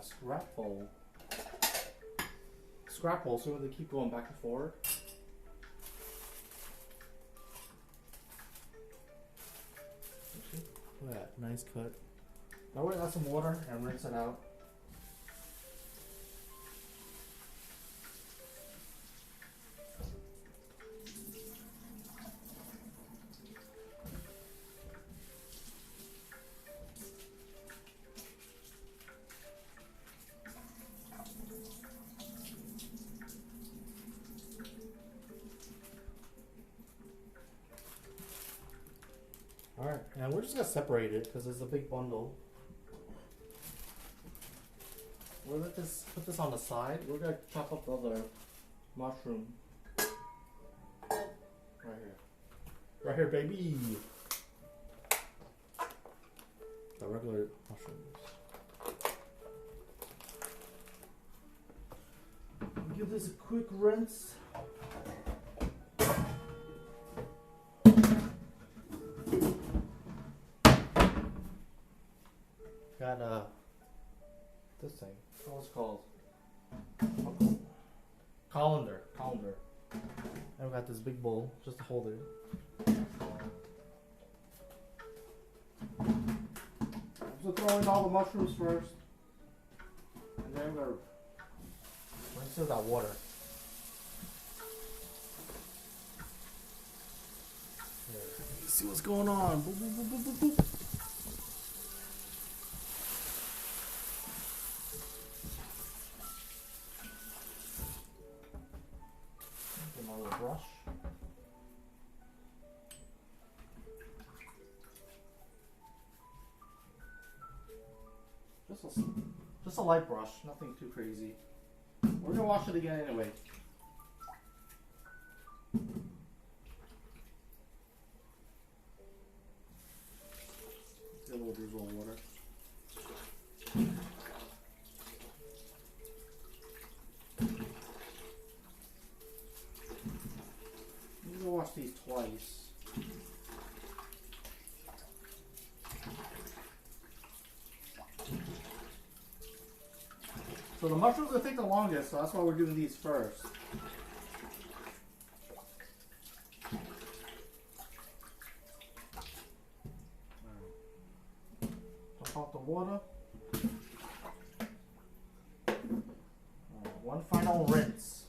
scrap bowl. Scrap bowl, so they keep going back and forth. Look at that, nice cut. Now we're gonna add some water and rinse it out. Alright, now we're just gonna separate it because it's a big bundle. We'll put this on the side. We're gonna chop up the other mushroom. Right here. Right here, baby! The regular mushrooms. Give this a quick rinse. Got this thing. What's it called? Colander. And we got this big bowl just to hold it. So throw in all the mushrooms first, and then we're gonna rinse out that water. Here. Let's see what's going on. Boop, boop, boop, boop, boop, boop. Brush. Just a light brush, nothing too crazy. We're gonna wash it again anyway. Get a little drizzle of water. Wash these twice. So the mushrooms will take the longest, so that's why we're doing these first. Dump out the water. One final rinse.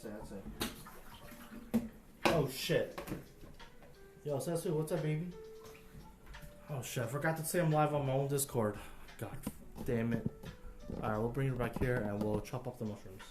That's it. Oh shit. Yo, Sesu, what's up, baby? Oh shit, I forgot to say I'm live on my own Discord. God damn it. Alright, we'll bring it back here and we'll chop up the mushrooms.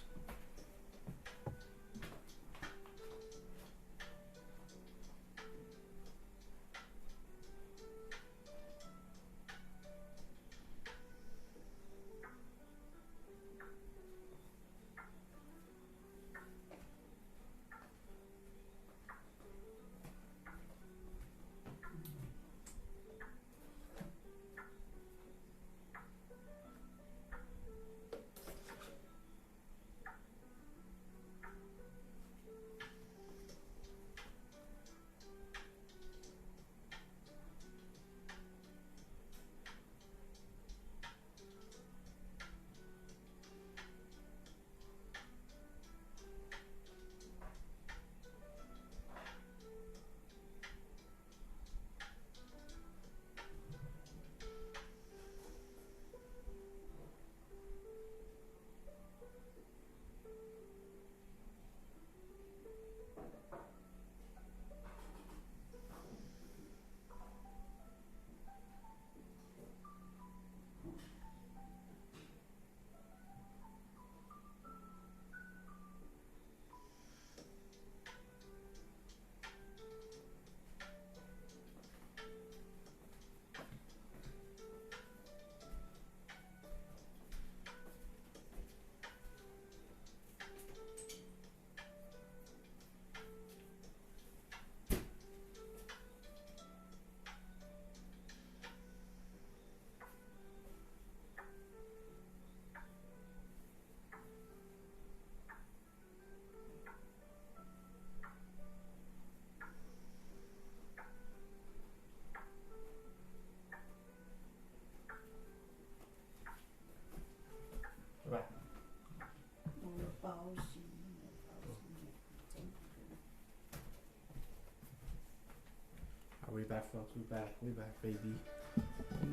back, folks. We back. We back, baby.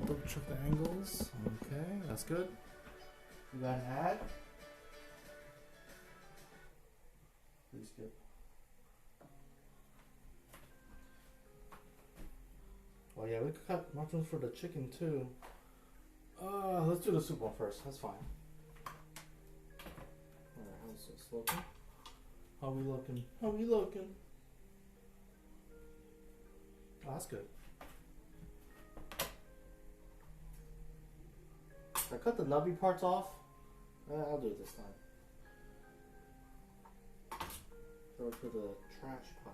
Double check the angles. Okay, that's good. We got an ad. Please skip. Oh yeah, we could cut mushrooms for the chicken too. Let's do the soup one first. That's fine. Alright, how's this looking? How we looking? How we looking? Oh, that's good. I cut the nubby parts off. I'll do it this time. Throw it to the trash pile.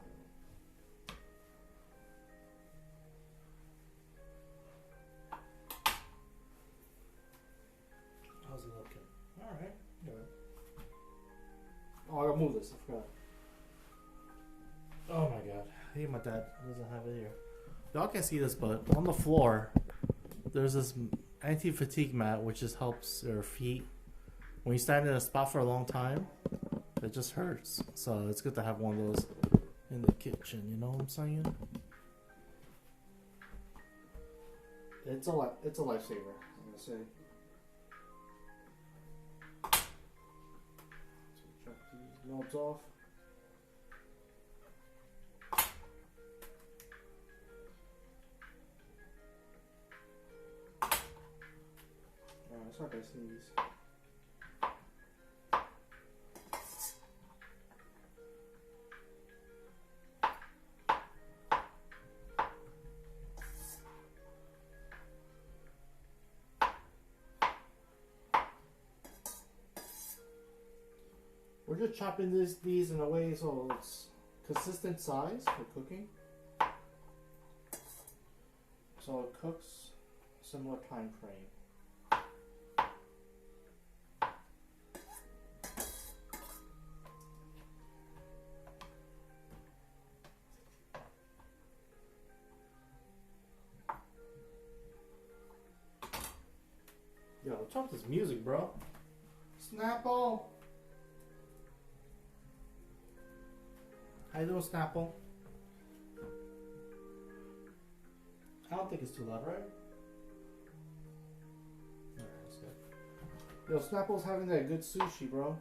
How's it looking? Alright, good. Oh, I gotta move this, I forgot. Oh my god. I hate my dad doesn't have it here. Y'all can't see this, but on the floor, there's this anti-fatigue mat which just helps your feet. When you stand in a spot for a long time, it just hurts. So it's good to have one of those in the kitchen, you know what I'm saying? It's a lifesaver, I'm gonna say. So check these knobs off. Alright, sorry guys, sneeze. We're just chopping these in a way so it's consistent size for cooking. So it cooks a similar time frame. Yo, chop this music, bro. Snapple. How you doing, Snapple? I don't think it's too loud, right? Alright, that's good. Yo, Snapple's having that good sushi, bro.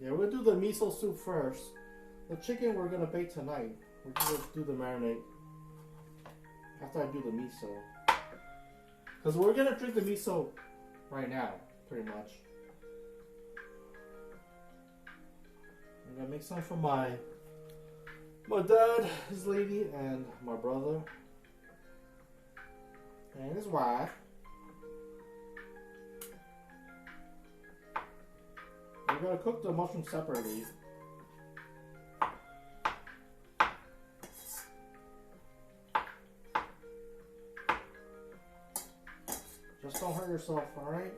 Yeah, we're gonna do the miso soup first. The chicken we're gonna bake tonight. We're gonna do the marinade after I do the miso. Because we're gonna drink the miso right now, pretty much. I'm gonna make some for my dad, his lady, and my brother. And his wife. We're gonna cook the mushrooms separately. Just don't hurt yourself, alright?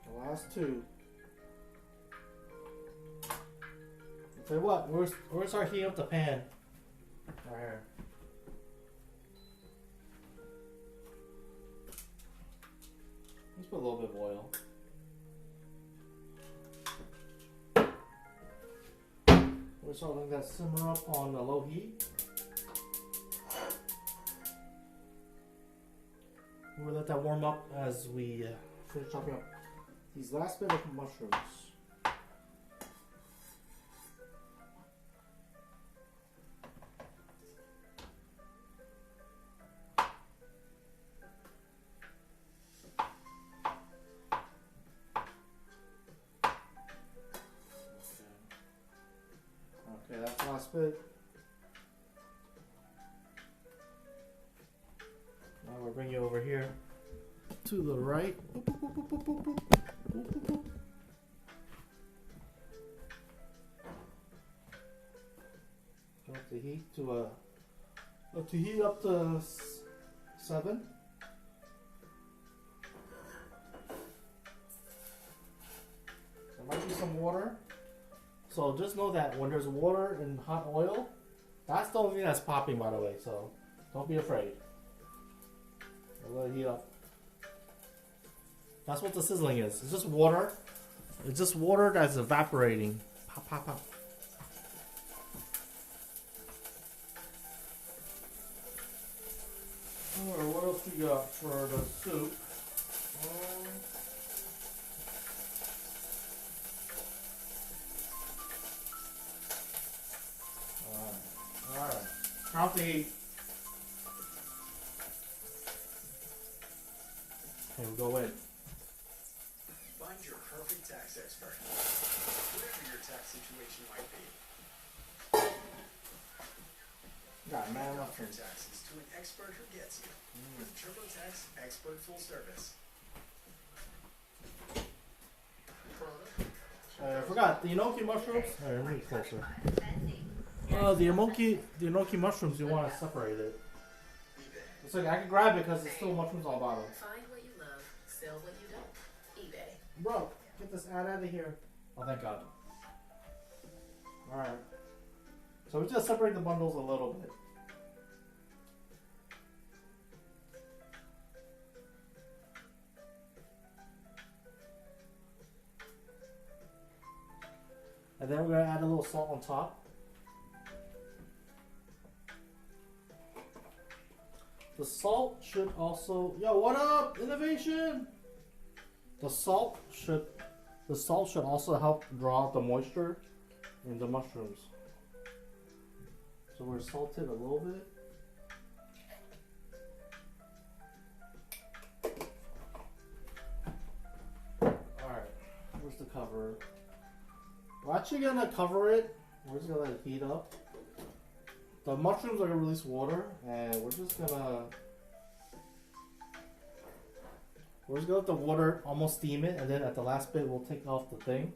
The last two. I'll tell you what, we're start heating up the pan. Right here. Let's put a little bit of oil. We're sort of letting that simmer up on a low heat. We'll let that warm up as we finish chopping up these last bit of mushrooms. Okay, that's the last bit. Now we'll bring you over here to the right. Boop, boop, boop, boop, boop, boop, boop. Boop, boop, boop. Up the heat to heat up to 7. There might be some water. So just know that when there's water and hot oil, that's the only thing that's popping, by the way. So don't be afraid. Let it heat up. That's what the sizzling is. It's just water. It's just water that's evaporating. Pop, pop, pop. Alright, what else we got for the soup? Alright. Count the eight. Okay, we'll go in. Find your perfect tax expert, whatever your tax situation might be. Got man Drop your taxes to an expert who gets you with TurboTax Expert Full Service. I forgot the enoki mushrooms. Alright, let me get closer. The enoki mushrooms, you want to separate it. It's like I can grab it because there's still mushrooms on the bottom. Find what you love, sell what you don't. eBay. Bro, get this ad out of here. Oh, thank God. Alright. So we just separate the bundles a little bit. And then we're going to add a little salt on top. The salt should also... Yo, what up? Innovation! The salt should also help draw out the moisture in the mushrooms. So we're salted a little bit. Alright, where's the cover? We're actually gonna cover it. We're just gonna let it heat up. The mushrooms are gonna release water, and we're just gonna let the water almost steam it, and then at the last bit we'll take off the thing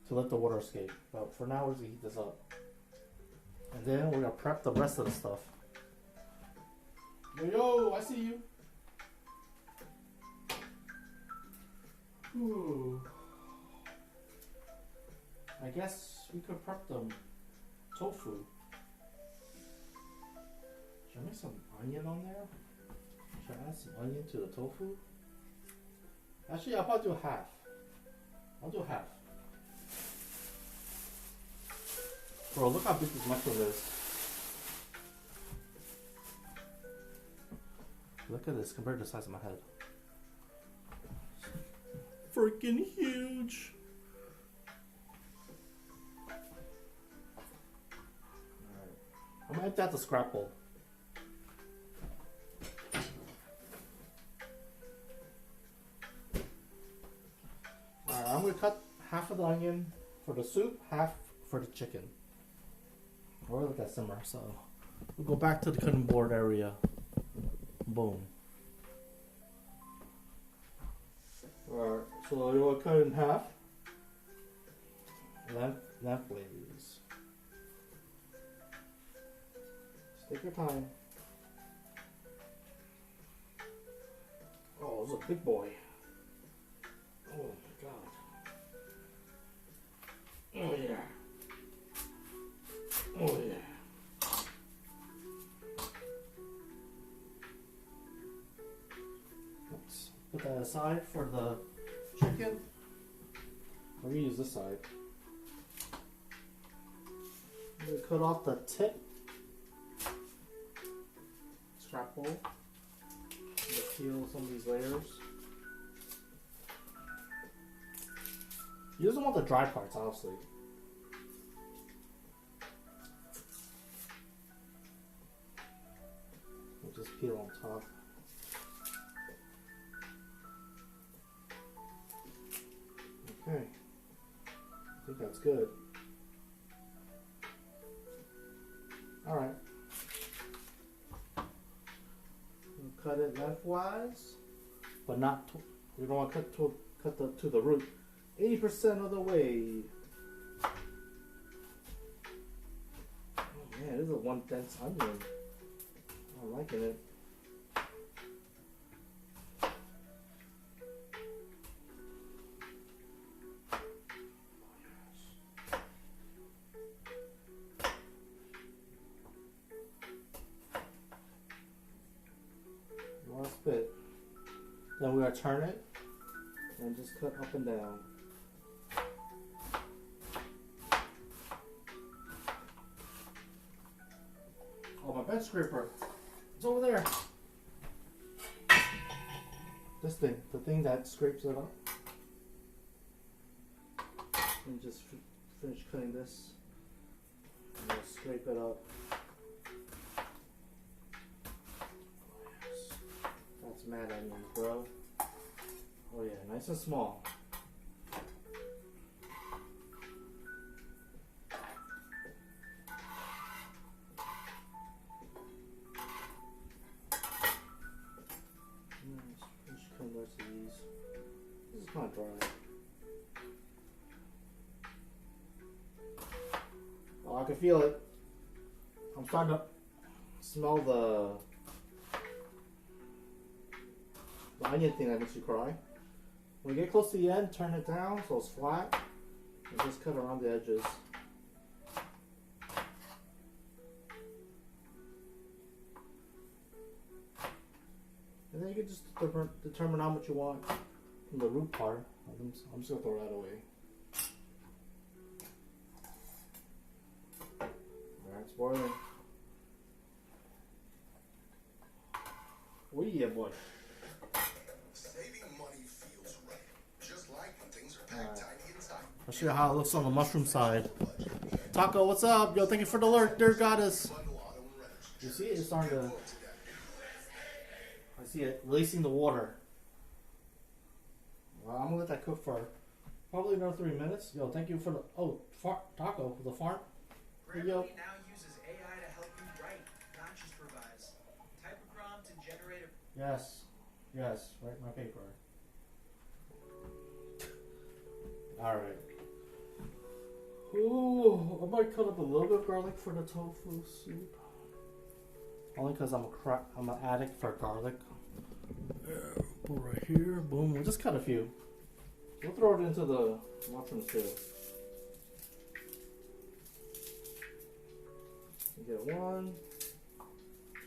to let the water escape. But for now, we're gonna heat this up, and then we're gonna prep the rest of the stuff. Yo, I see you. Ooh. I guess we could prep the tofu. Should I make some onion on there? Should I add some onion to the tofu? Actually, I'll probably do half. I'll do half. Bro, look how big this mushroom is. Look at this compared to the size of my head. Freaking huge. I'm gonna add that to scrap bowl. Alright, I'm gonna cut half of the onion for the soup, half for the chicken. Or let that simmer, so we'll go back to the cutting board area. Boom. Alright, so you wanna cut it in half. Left please. Take your time. Oh, it's a big boy. Oh my God. Oh yeah. Oh yeah. Oops. Put that aside for the chicken. Let me use this side. I'm gonna cut off the tip. Scrap bowl. Just peel some of these layers. You doesn't want the dry parts, honestly. We'll just peel on top. Okay. I think that's good. Alright. Cut it lengthwise, but not. We don't want to cut to the root. 80% of the way. Oh man, this is a one dense onion. I'm liking it. Then we're gonna turn it and just cut up and down. Oh, my bed scraper. It's over there. This thing, the thing that scrapes it up. And just finish cutting this. And we'll scrape it up. Yes. That's mad onions, bro. Oh yeah, nice and small. Finish cutting the rest of these. This is kind of dry. Oh, I can feel it. I'm starting to smell the onion thing that makes you cry. When you get close to the end, turn it down so it's flat, and just cut around the edges. And then you can just determine how much you want from the root part. I'm just going to throw that away. Alright, it's boiling. Oh yeah, boy. Saving money feels right. Just like when things are packed tiny inside. I'll show you how it looks on the mushroom side. Taco, what's up? Yo, thank you for the alert, dear goddess. You see it? It's starting to... I see it releasing the water. Well, I'm gonna let that cook for probably another 3 minutes. Yo, thank you for the... Oh, Taco, for the farm. Hey, yo. Grammarly now uses AI to help you write, not just revise. Type a prompt and generate a... Yes. Yes, write my paper. Alright. Ooh, I might cut up a little bit of garlic for the tofu soup. Only because I'm an addict for garlic. Put right here, boom. We'll just cut a few. We'll throw it into the mushrooms too. You get 1,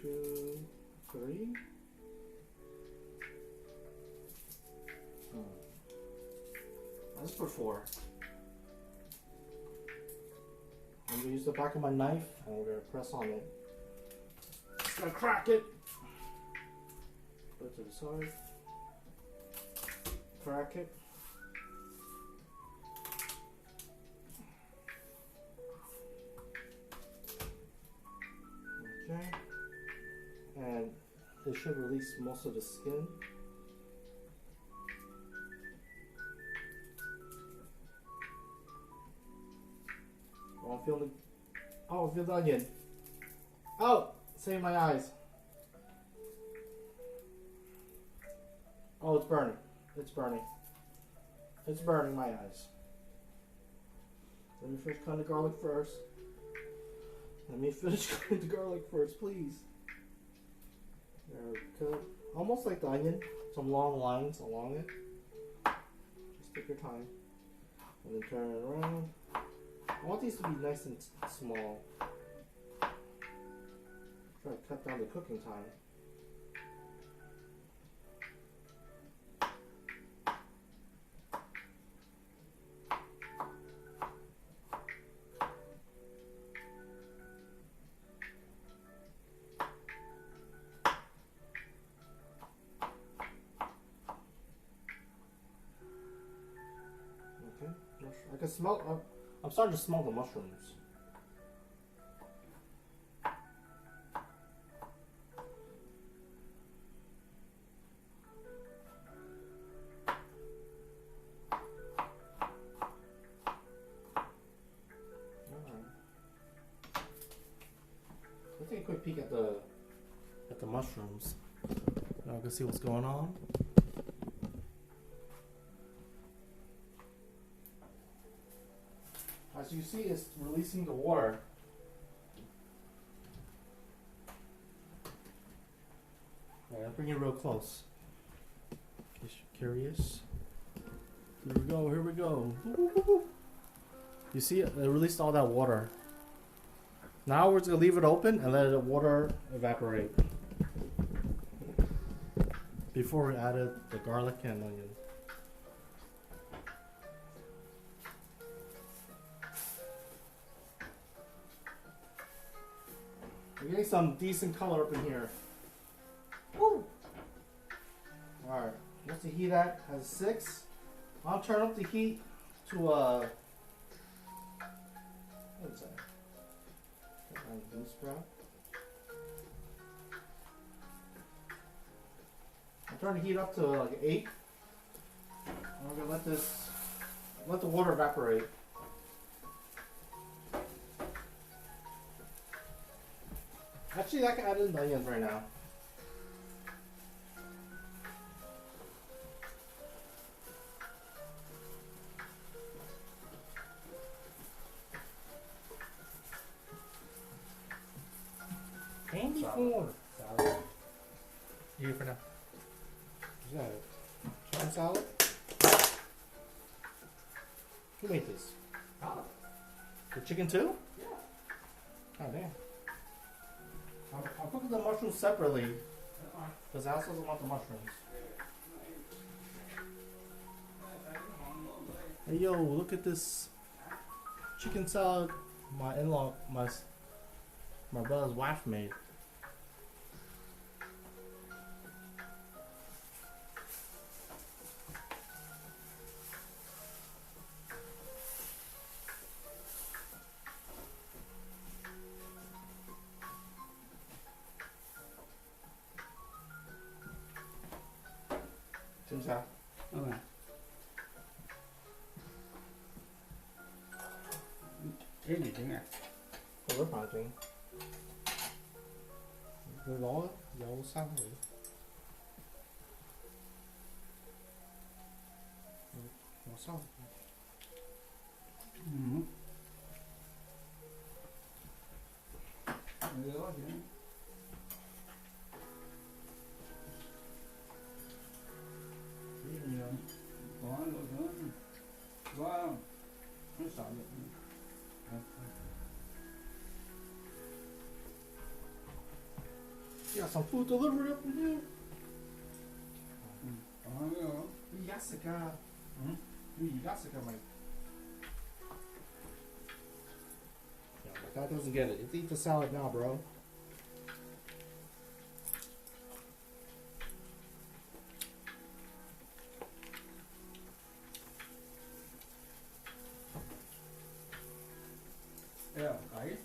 2, 3. Let's put 4. I'm gonna use the back of my knife and we're gonna press on it. Just gonna crack it. Put it to the side. Crack it. Okay. And it should release most of the skin. Oh, I feel the... Oh, I feel the onion. Oh! Save my eyes. Oh, it's burning. It's burning. It's burning my eyes. Let me finish cutting the garlic first. Let me finish cutting the garlic first, please. There we go. Almost like the onion. Some long lines along it. Just take your time. And then turn it around. I want these to be nice and small. Try to cut down the cooking time. Okay, I can smell. I'm starting to smell the mushrooms. Let's take a quick peek at the mushrooms. Now I can see what's going on. As you see, it's releasing the water. Alright, I'll bring it real close. In case you're curious. Here we go, here we go. You see, it released all that water. Now we're just going to leave it open and let the water evaporate. before we added the garlic and onion. We're getting some decent color up in here. Woo! Alright, what's the heat at? Has 6. I'll turn up the heat to what is that? Bean sprout. I'm trying to heat up to like 8. I'm gonna let the water evaporate. Actually, I can add in the onions right now. Candy corn. Salad. You for now. Is that it? Chicken salad? Who made this? Salad. The chicken too? Yeah. Oh damn. I'll cook the mushrooms separately That's fine. because Alice doesn't want the mushrooms. Hey yo, look at this chicken salad my in-law, my brother's wife made. 진짜. Okay. Cái gì thế này? 그걸 반ting. Rồi đó, dầu xăng rồi. Nó xong. Được chứ. Cái gì không? Có được nữa. Có. Nó sợ được. You got some food delivery up in here? Có nữa. Yasaka. Yasaka, mate. Yeah, my guy doesn't get it. You eat the salad now, bro. Yeah, right?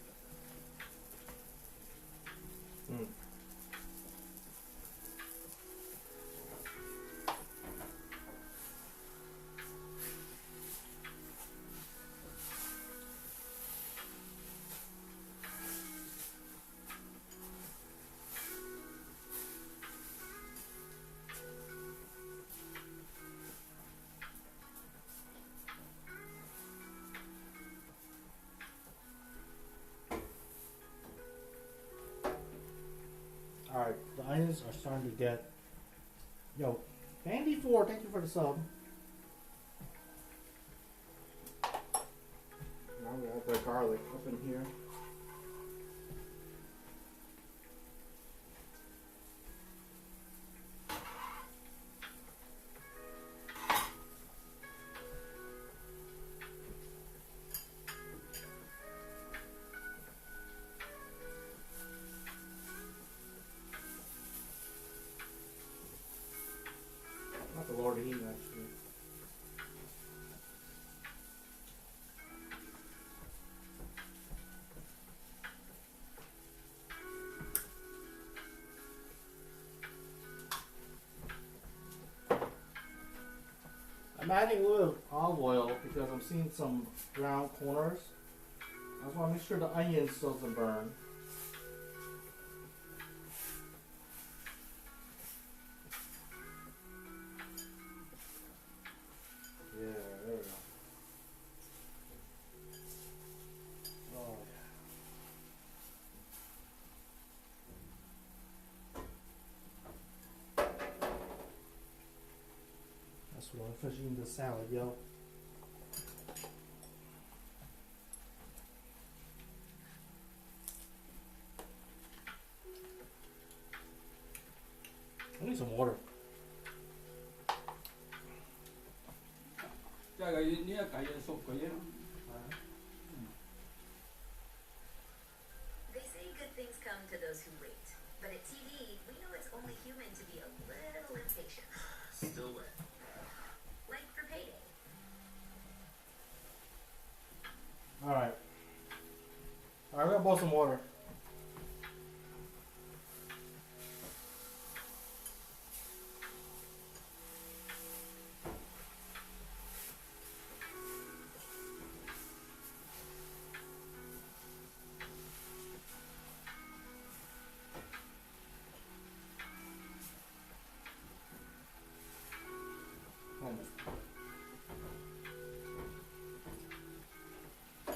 Alright, the onions are starting to get. Yo, Bandy4, thank you for the sub. Now we have the garlic up in here. Not the Lord of Heat, actually. I'm adding a little olive oil because I'm seeing some brown corners. I just want to make sure the onions doesn't burn. Yeah, there we go. Oh, yeah. That's what I'm finishing the salad, yo. I need some water. 啊，計嘢熟嘅啫。 They say good things come to those who wait. But at TV, we know it's only human to be a little impatient. Still wet. Like for payday. Alright. Alright, we gotta boil some water.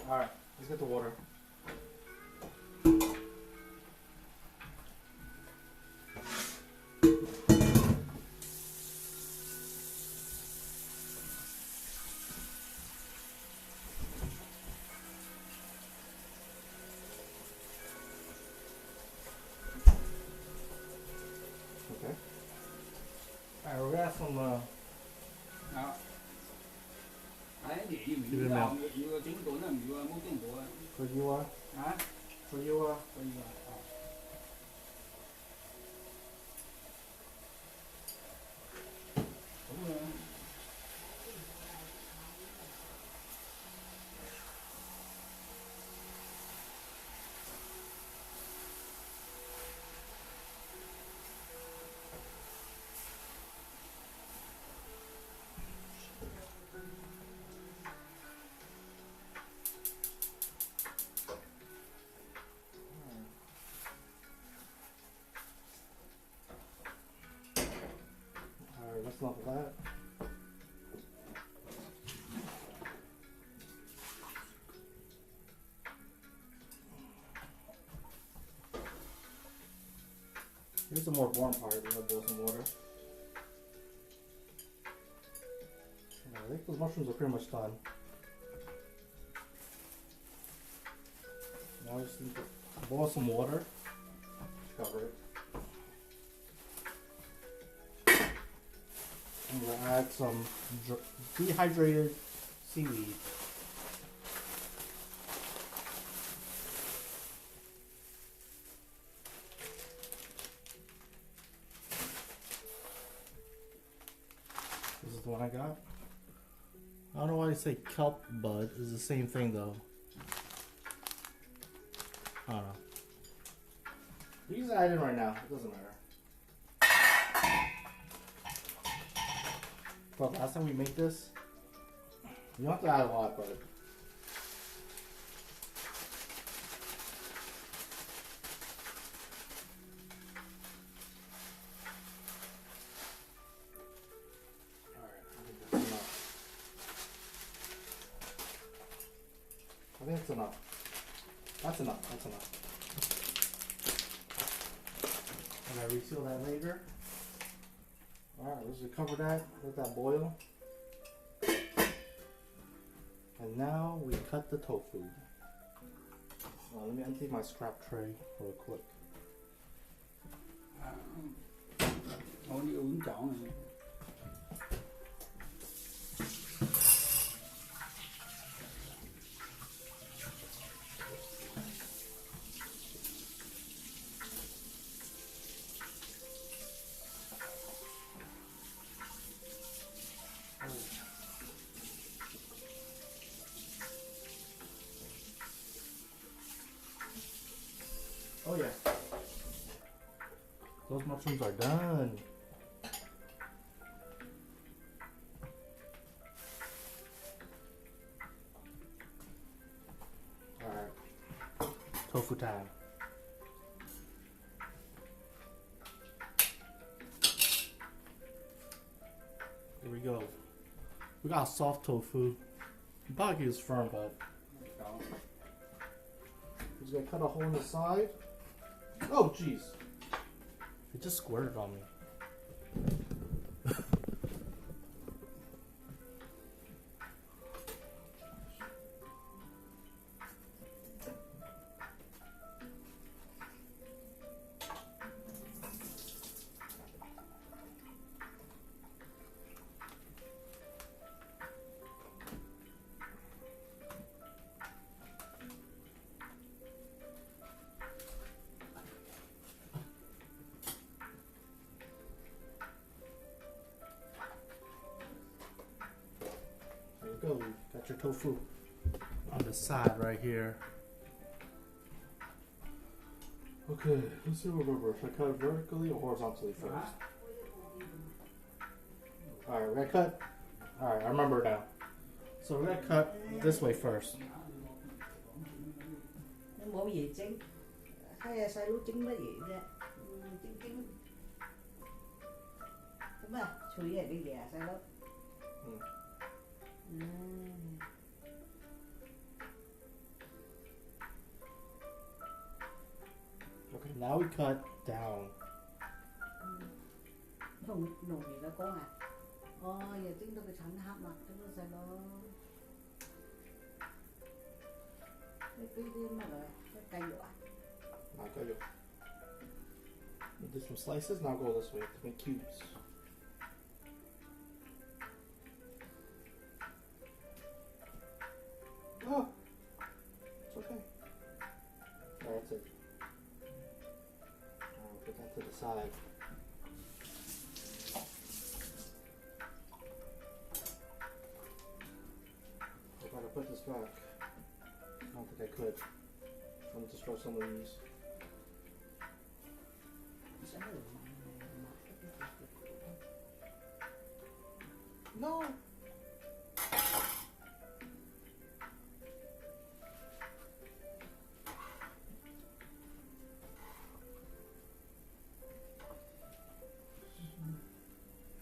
Alright, let's get the water. Okay. Alright, we got some 啊！唉，你唔要啊？要整到啦，唔要啊，冇整到啊！ for you, 啊， for you, 可以啊。咁啊。 Alright, that's enough of that. Here's the more boring part. We're gonna boil some water. I think those mushrooms are pretty much done. Now I just need to boil some water. Cover it. I'm gonna add some dehydrated seaweed. This is the one I got. I don't know why they say kelp bud. It's the same thing though. I don't know. We can just add it in right now. It doesn't matter. But last time we made this, you don't have to add a lot, but I think that's enough. That's enough. That's enough. And I reseal that later. Alright, let's just cover that. Let that boil. And now we cut the tofu. Let me empty my scrap tray real quick. 我呢個碗講嘅。 Oh yeah. Those mushrooms are done. Alright. Tofu time. Here we go. We got soft tofu. The body is firm, but just gonna cut a hole in the side. Oh jeez. It just squirted on me. Got your tofu on the side right here. Okay, let's see what I remember. Should I cut it vertically or horizontally first? Alright, we're gonna cut. Alright, I remember now. So we're gonna cut this way first.冇gì trứng, thấy細佬整乜嘢啫? Trứng咁啊，脆嘢啲嘢細佬. Okay, now we cut down. Nồi gì đó con à? Giờ trứng đó cái sẵn hấp mặt trứng đó細佬. Cái mà rồi, cái cây dọa. Not good. Do some slices, now go this way to make cubes. Oh, it's okay. Alright, that's it. Alright, put that to the side. I gotta put this back. I don't think I could. I'm gonna destroy some of these. No!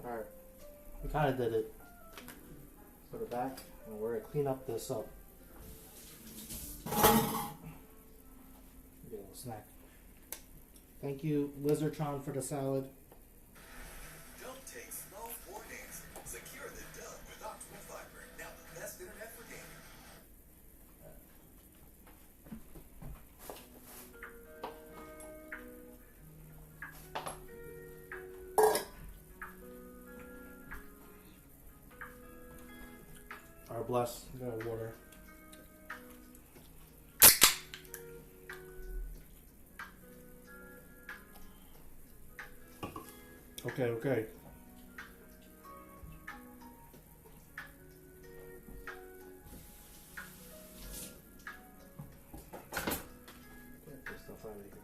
Alright. We kinda did it. Put it back, and we're gonna clean up this up. Get a little snack. Thank you, Lizardtron, for the salad. Don't take small warnings. Secure the dub with optimal fiber. Now the best internet for gaming. Alright, bless. Got water. Okay. Get this stuff out of here.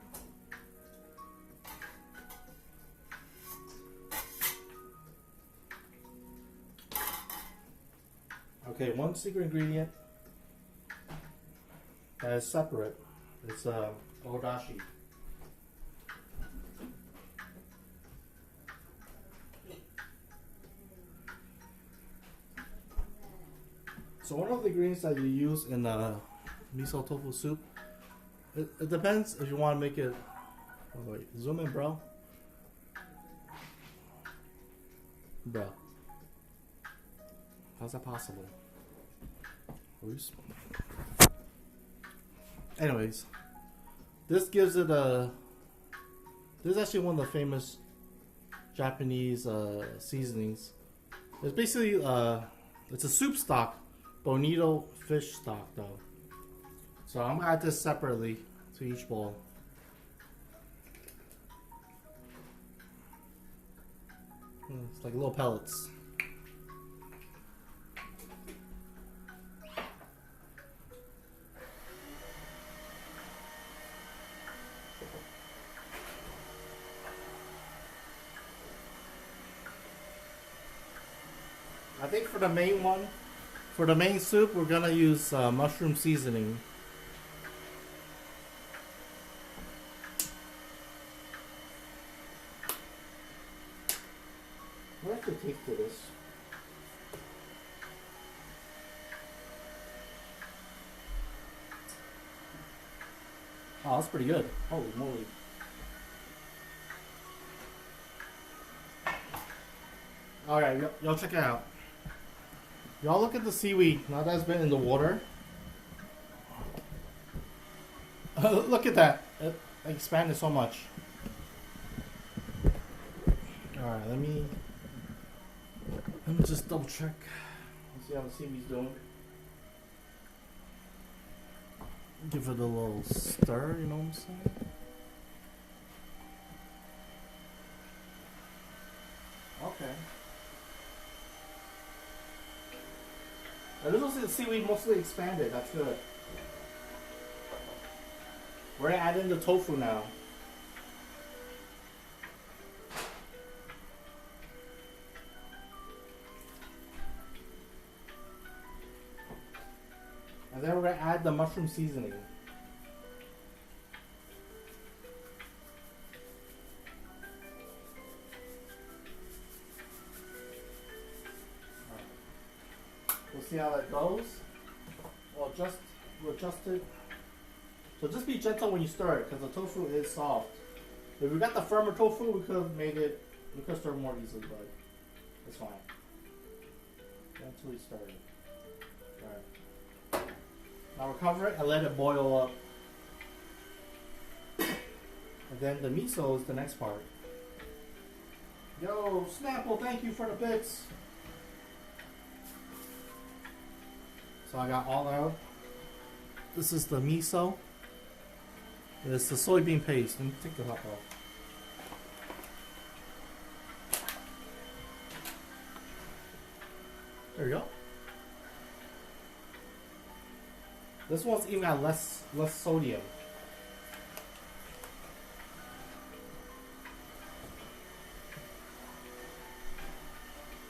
Okay, one secret ingredient that is separate. It's odashi. So one of the ingredients that you use in miso tofu soup, it depends if you want to make it. Oh, wait, zoom in, bro. Bro, how's that possible? Oops. Anyways, this gives it a. This is actually one of the famous Japanese seasonings. It's basically it's a soup stock. Bonito fish stock though. So I'm gonna add this separately to each bowl. It's like little pellets. I think for the main one, for the main soup, we're gonna use mushroom seasoning. What actually taste to this? Oh, that's pretty good. Holy moly. Alright, y'all check it out. Y'all look at the seaweed now that's been in the water. Look at that. It expanded so much. Alright, let me just double check. Let's see how the seaweed's doing. Give it a little stir, you know what I'm saying? Okay. seaweed mostly expanded. That's good. We're gonna add in the tofu now. And then we're gonna add the mushroom seasoning. We'll see how that goes. We'll adjust it. So just be gentle when you stir it, because the tofu is soft. If we got the firmer tofu, we could have made it. We could stir more easily, but it's fine. Gently stir it. Alright. Now we'll cover it and let it boil up. And then the miso is the next part. Yo, Snapple, thank you for the bits. So I got all out. This is the miso. It's the soybean paste. Let me take the top off. There you go. This one's even got less sodium.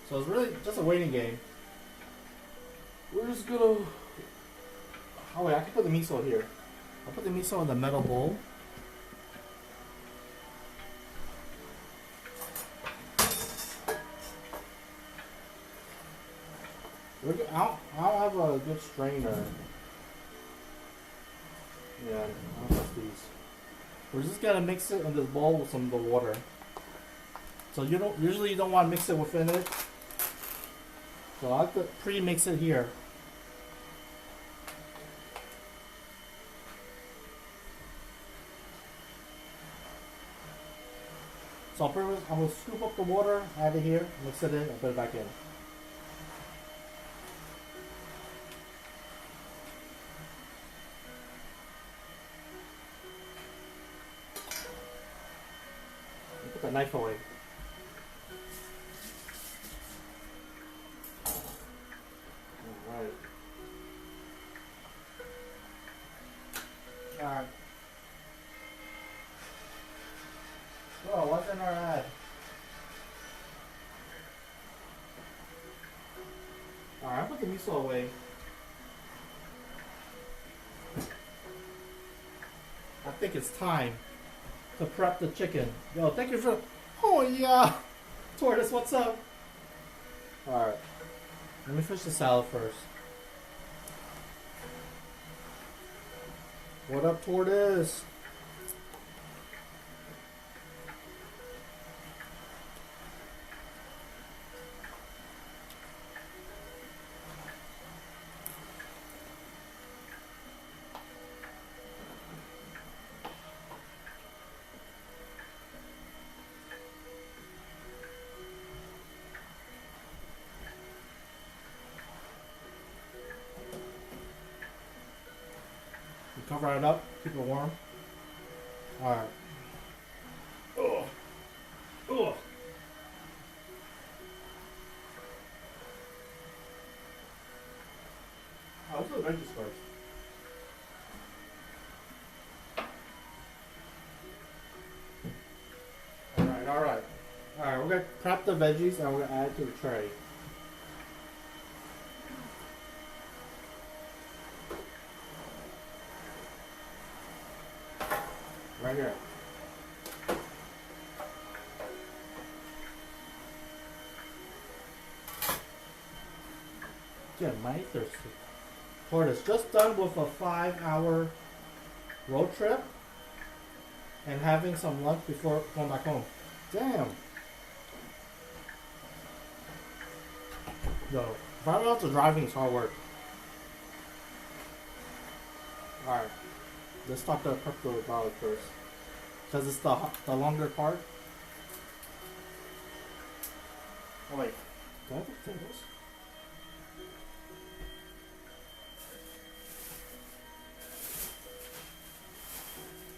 So it's really just a waiting game. We're just gonna... Oh wait, I can put the miso here. I'll put the miso in the metal bowl. I don't have a good strainer. Yeah, I don't have these. We're just gonna mix it in this bowl with some of the water. So usually you don't want to mix it within it. So I have to pre-mix it here. So I'm gonna scoop up the water, add it here, mix it in, and put it back in. Put the knife away. Alright. Alright. Oh, what's in our ad? Alright, I'll put the miso away. I think it's time to prep the chicken. Yo, thank you for... Oh yeah! Tortoise, what's up? Alright. Let me finish the salad first. What up, Tortoise? Cover it up, keep it warm. Alright. Ugh. Ugh. Oh, let's do the veggies first. Alright. Alright, we're gonna prep the veggies and we're gonna add it to the tray. Right here. Yeah, mighty thirsty. Tortoise just done with a 5-hour road trip and having some lunch before going back home. Damn. Yo, 5 hours of driving is hard work. Alright. Let's start the prep the garlic first. Because it's the longer part. Oh wait. Do I have the potatoes?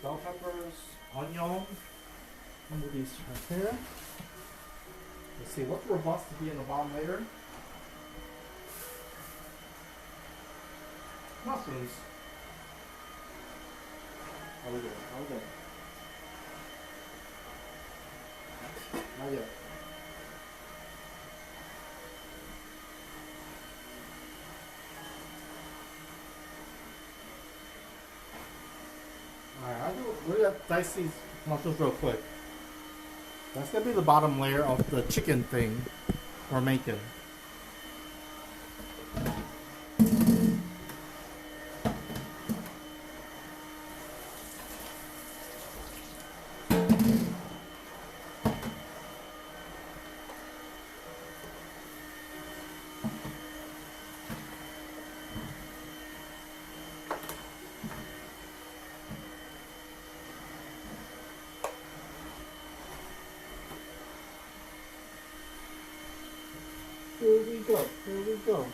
Bell peppers, onion. Move these right here. Let's see, what's robust to be in the bottom later? Mushrooms. How we doing? How we doing? Not yet. Alright, we're gonna dice these mushrooms real quick. That's gonna be the bottom layer of the chicken thing we're making. Here we go, here we go.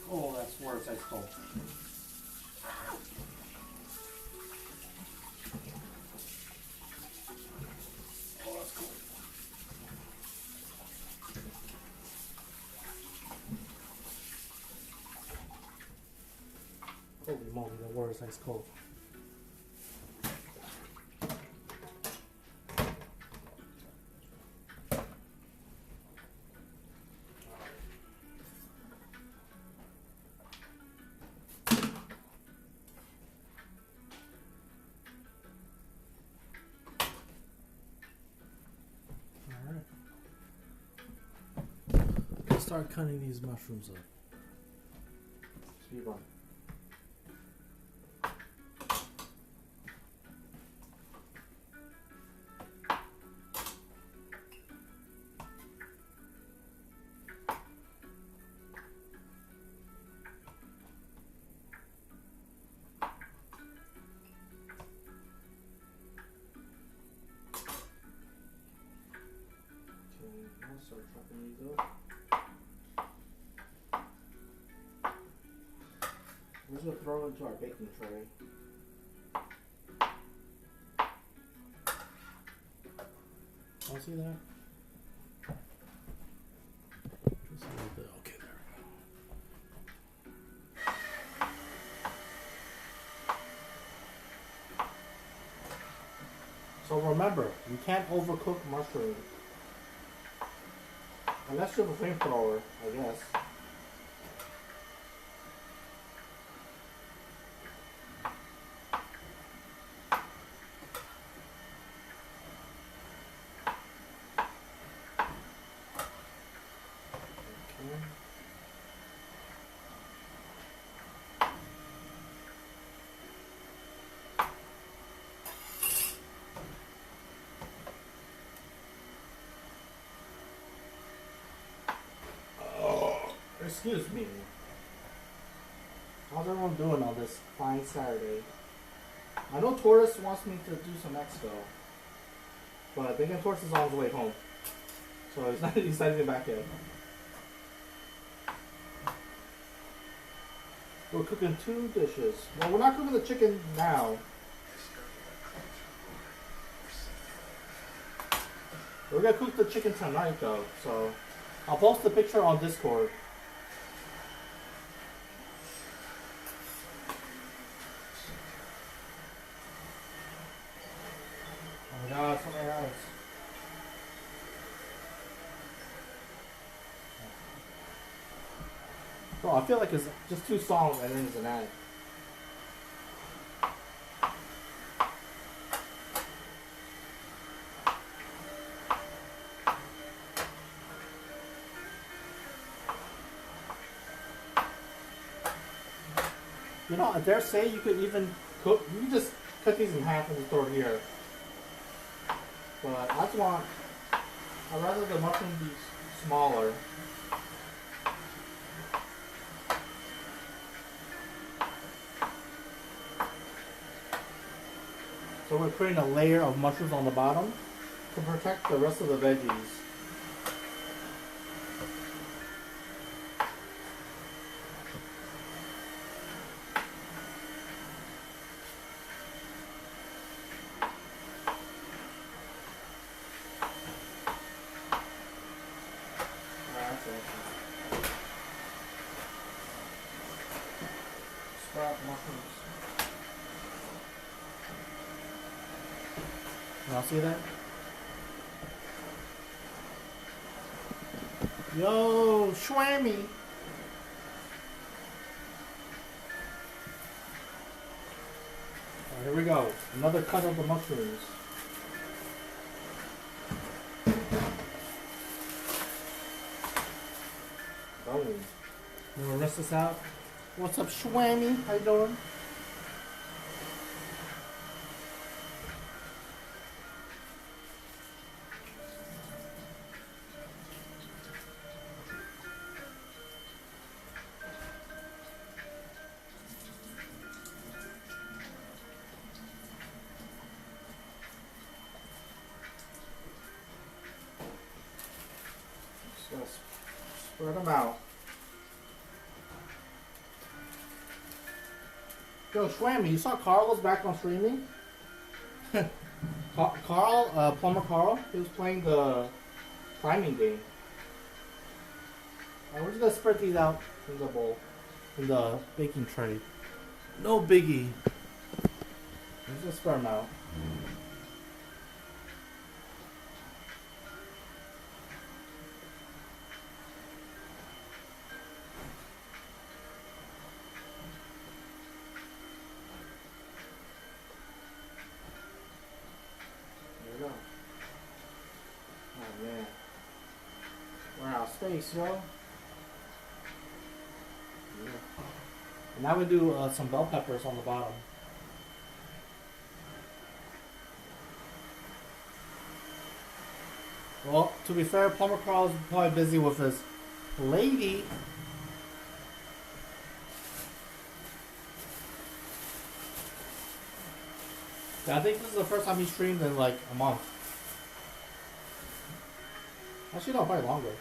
Oh, that's worse, I stole. Oh, that's cool. Holy moly, the water is ice cold. Let's start cutting these mushrooms up. Speed run. I'll start chopping these up. We're just gonna throw it into our baking tray. Oh, see that? Just a little bit. Okay, there we go. So remember, you can't overcook mushrooms. Unless you have a flamethrower, I guess. Excuse me. How's everyone doing on this fine Saturday? I know Taurus wants me to do some expo, but I think Taurus is on his way home, so he's not even back yet. We're cooking 2 dishes. Well, we're not cooking the chicken now. We're gonna cook the chicken tonight though, so I'll post the picture on Discord. Oh my god, so many eyes. Bro, I feel like it's just 2 songs and then it's an ad. You know, I dare say you could even cook, you can just cut these in half and just throw it here. but I just want. I'd rather the mushroom be smaller. So we're putting a layer of mushrooms on the bottom to protect the rest of the veggies. That's it. Sprout mushrooms. Y'all see that? Yo, Schwammy! Alright, here we go. Another cut of the mushrooms. Boom. Then we'll rinse this out. What's up, Schwammy? How you doing? Just gonna spread them out. Yo, Schwammy, you saw Carl was back on streaming? Carl, Plumber Carl, he was playing the climbing game. We're just gonna spread these out in the bowl, in the baking tray. No biggie. Let's just spread them out. There we go. Oh man. We're out of space, yo. Yeah. And now we do some bell peppers on the bottom. Well, to be fair, Plumber Carl is probably busy with his lady. Yeah, I think this is the first time he streamed in like a month. Actually, no, probably longer.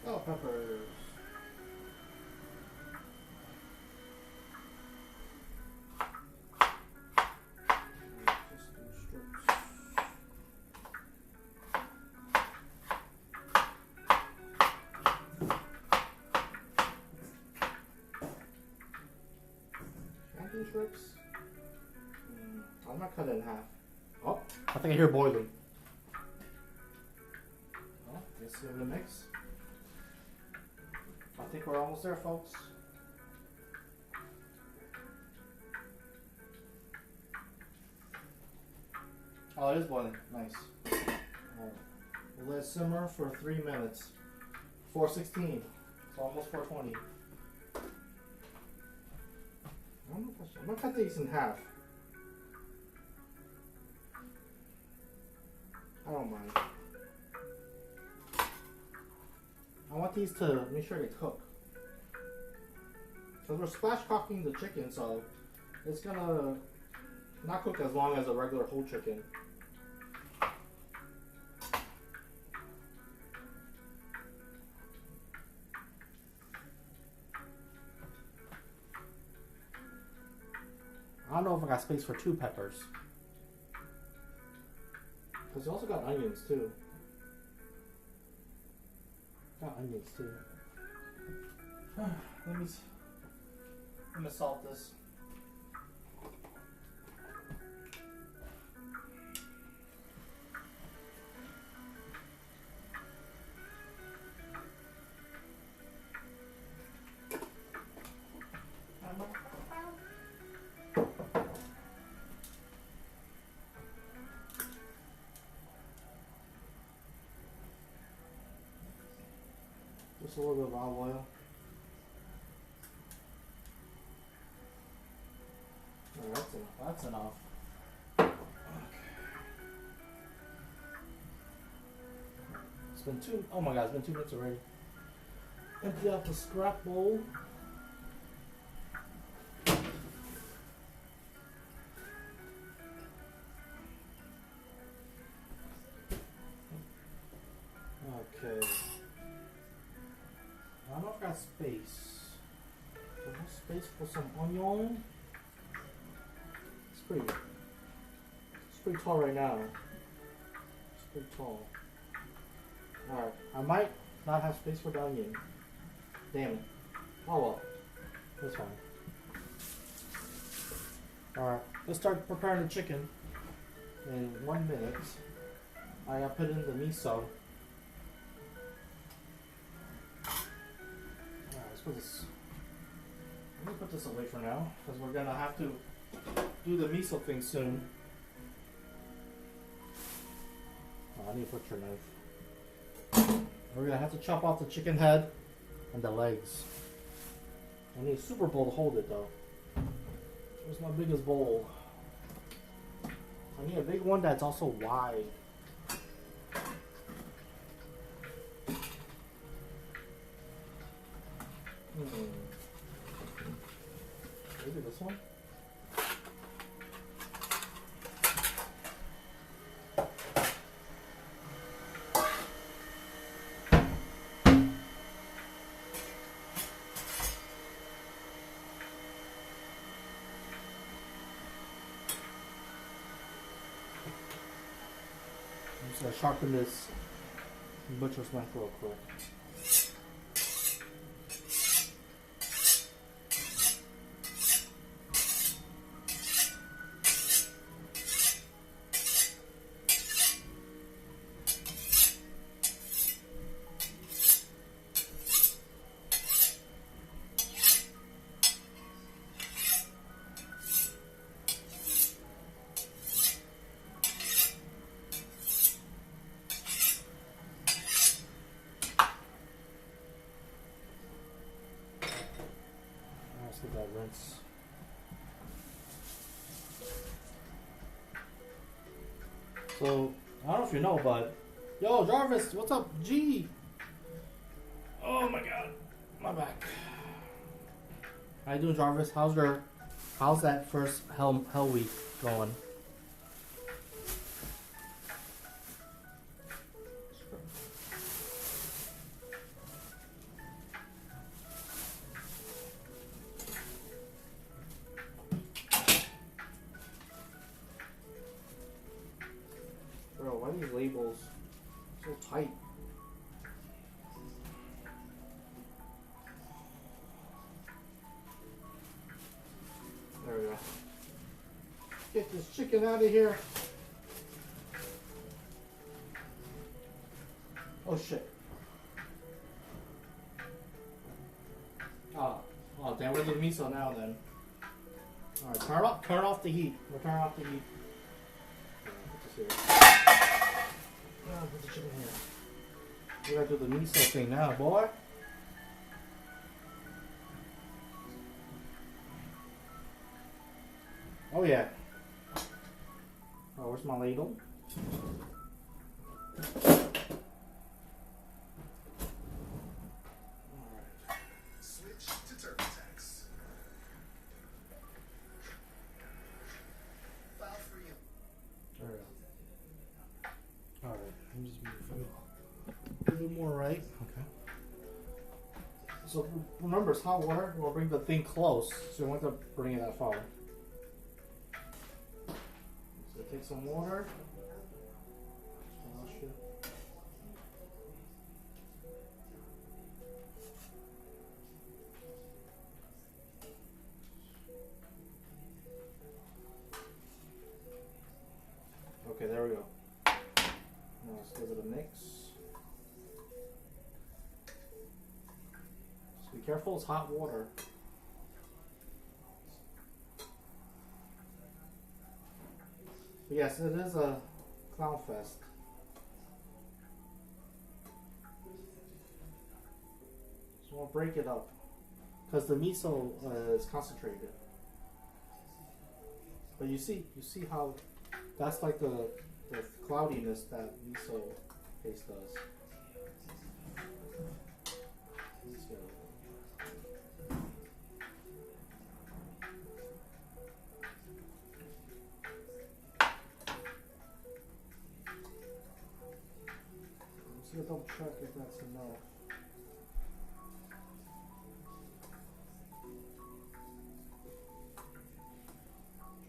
Bell peppers. Just do strips. Candy strips? I'm gonna cut it in half. Oh, I think I hear boiling. Oh, let's give it a mix. I think we're almost there, folks. Oh, it is boiling. Nice. Alright. We'll let it simmer for 3 minutes. 4:16. It's almost 4:20. I'm gonna cut these in half. I don't mind. I want these to make sure they cook. Because we're splash cooking the chicken, so it's gonna not cook as long as a regular whole chicken. I don't know if I got space for 2 peppers. Because you also got onions too. Got onions too. Let me salt this. Just a little bit of olive oil. Oh, that's enough. That's enough. Okay. It's been oh my god, it's been 2 minutes already. Empty out the scrap bowl. Okay. I don't got space. There's no space for some onion. It's pretty tall right now. It's pretty tall. Alright, I might not have space for the onion. Damn it. Oh well. That's fine. Alright, let's start preparing the chicken. In 1 minute, I gotta put in the miso. Let me put this away for now, because we're gonna have to do the miso thing soon. Oh, I need a butcher knife. We're gonna have to chop off the chicken head and the legs. I need a super bowl to hold it though. Where's my biggest bowl? I need a big one that's also wide. Maybe this one? I'm just gonna sharpen this butcher's knife real quick. Let's get that rinse. So, I don't know if you know, but yo, Jarvis, what's up? G. Oh my god, my back. How you doing, Jarvis? How's that first hell week going? Bro, why are these labels so tight? There we go. Get this chicken out of here. Oh shit. Oh damn, we're doing miso now then. Alright, turn off the heat. We'll turn off the heat. Put this here. Put the chicken here. We gotta do the miso thing now, boy. Oh yeah. Oh, where's my ladle? Alright. Switch to TurboTax. File for you. There we go. Alright, I'm just moving a little more right. Okay. So remember, it's hot water. We'll bring the thing close, so you don't have to bring it that far. So take some water. we go. Now let's give it a mix. Just be careful, it's hot water. But yes, it is a clown fest. So I'll break it up because the miso is concentrated. But you see how that's like the cloudiness that miso paste does. So, I'm just gonna double check if that's enough.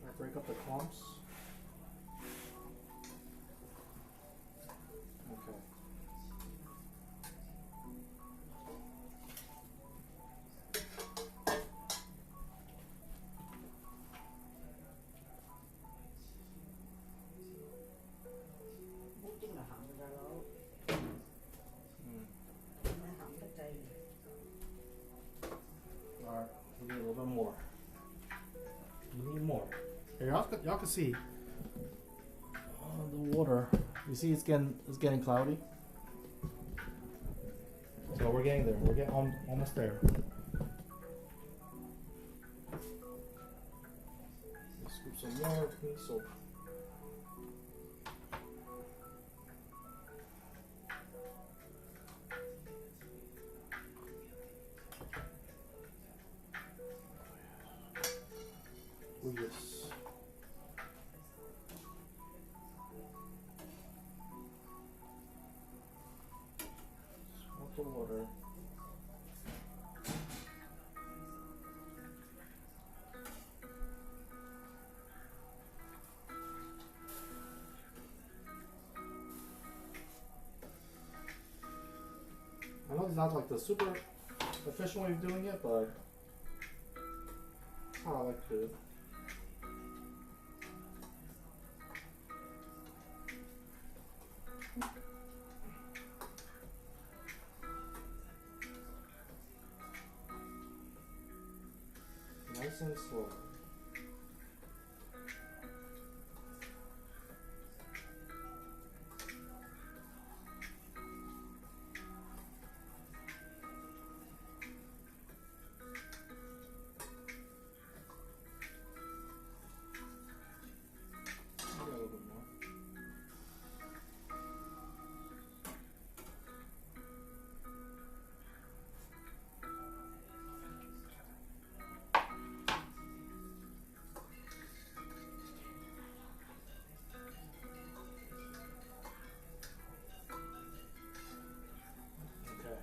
Try to break up the clumps. Okay. Muốn chính là hầm ra lỗ. Mm. Nó hầm cái cây. Alright, we need a little bit more. We need more. Here, y'all can see the water. You see, it's getting cloudy. So we're getting there. We're getting almost there. Let's scoop some more miso. Oh yes. Swap the water. I know it's not like the super efficient way of doing it, but that's how I like to do it. Nice and slow. Maybe a little bit more. Okay.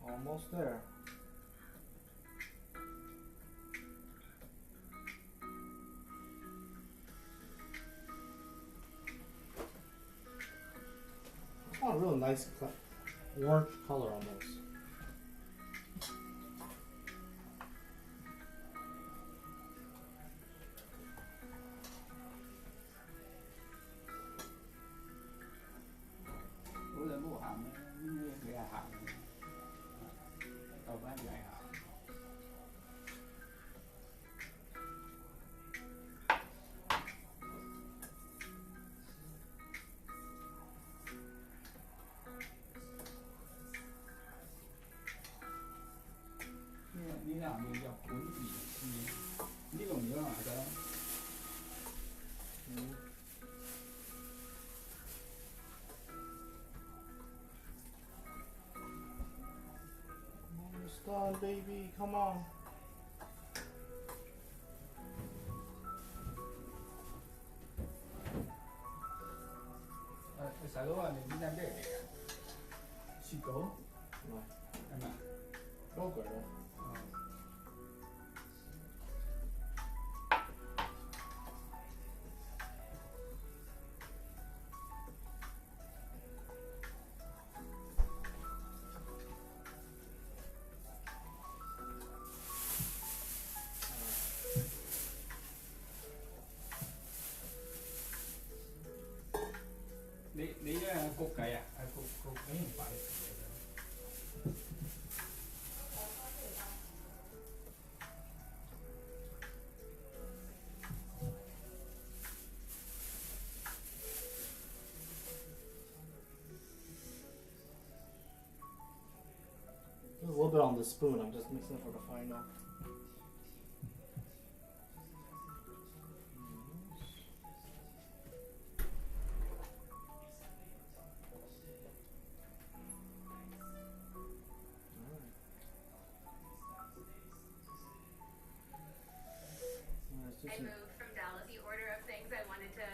Almost there. I want a real nice orange color almost. Bữa giờ mua hầm gà hầm, tàu bán gà hầm. Đi làm mình dọc cuốn gì đi còn nhớ hả sao? Almost done, baby. Come on. Sợ lúc mà mình đi làm cái này xì cố Này, em ạ. đâu cả đó. 你呢焗雞啊？係焗雞唔擺嚟嘅。There's a little bit on the spoon. I'm just mixing it for the final. I moved from Dallas. The order of things I wanted to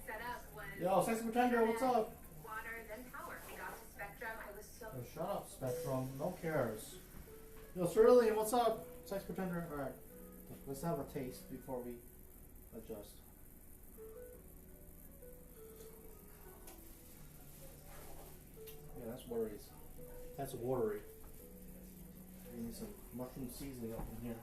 set up was Yo, Sex Pretender, what's up? water, then power. We got to Spectrum. I was so Oh, shut up, Spectrum. No cares. Yo, Cerulean, what's up? Sex Pretender. Alright. Let's have a taste before we adjust. Yeah, that's watery. That's watery. We need some mushroom seasoning up in here.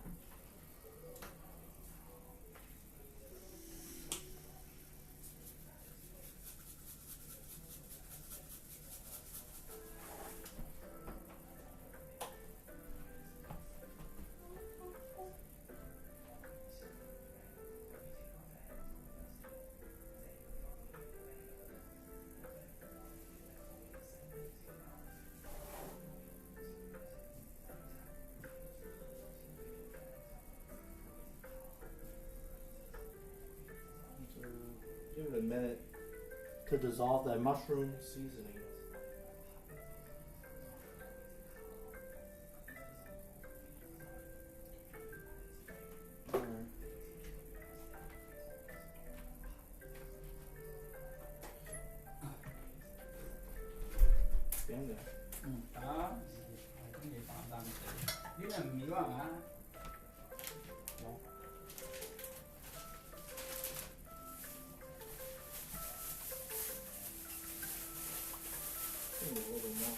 Give it a minute to dissolve that mushroom seasoning. Damn it. Đó. Cái gì tạm tạm xí. Nếu là miếng hả? No. A little bit more.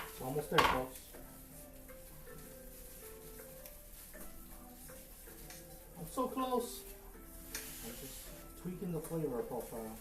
It's almost there, folks. I'm so close. I'm just tweaking the flavor profile.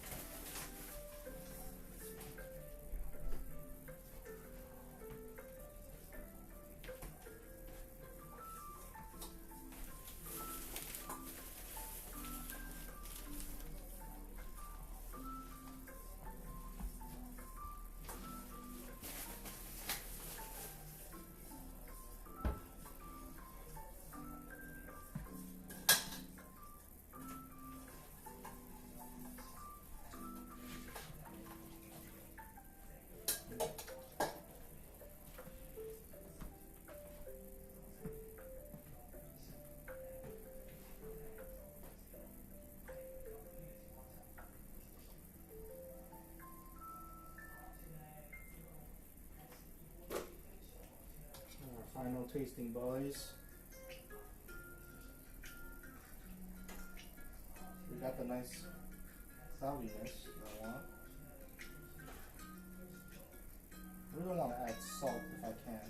Our final tasting, boys. We got the nice cloudiness that I want. I really want to add salt if I can.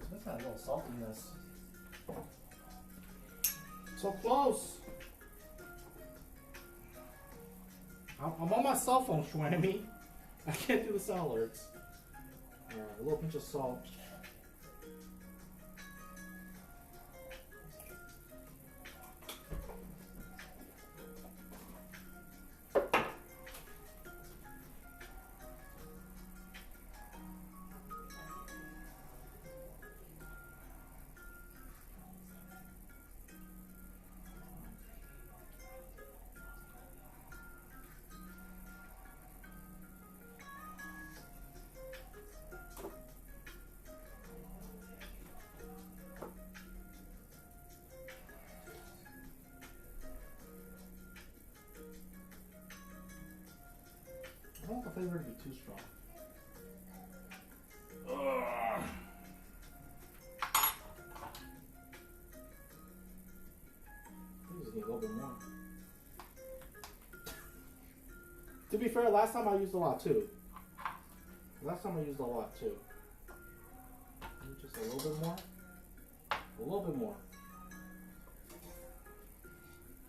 It's missing a little saltiness. So close! I'm on my cell phone, Schwammy. I can't do the sound alerts. Alright, a little pinch of salt. I don't want the flavor to be too strong. Ugh. more. To be fair, last time I used a lot too. Last time I used a lot too. Just a little bit more. A little bit more.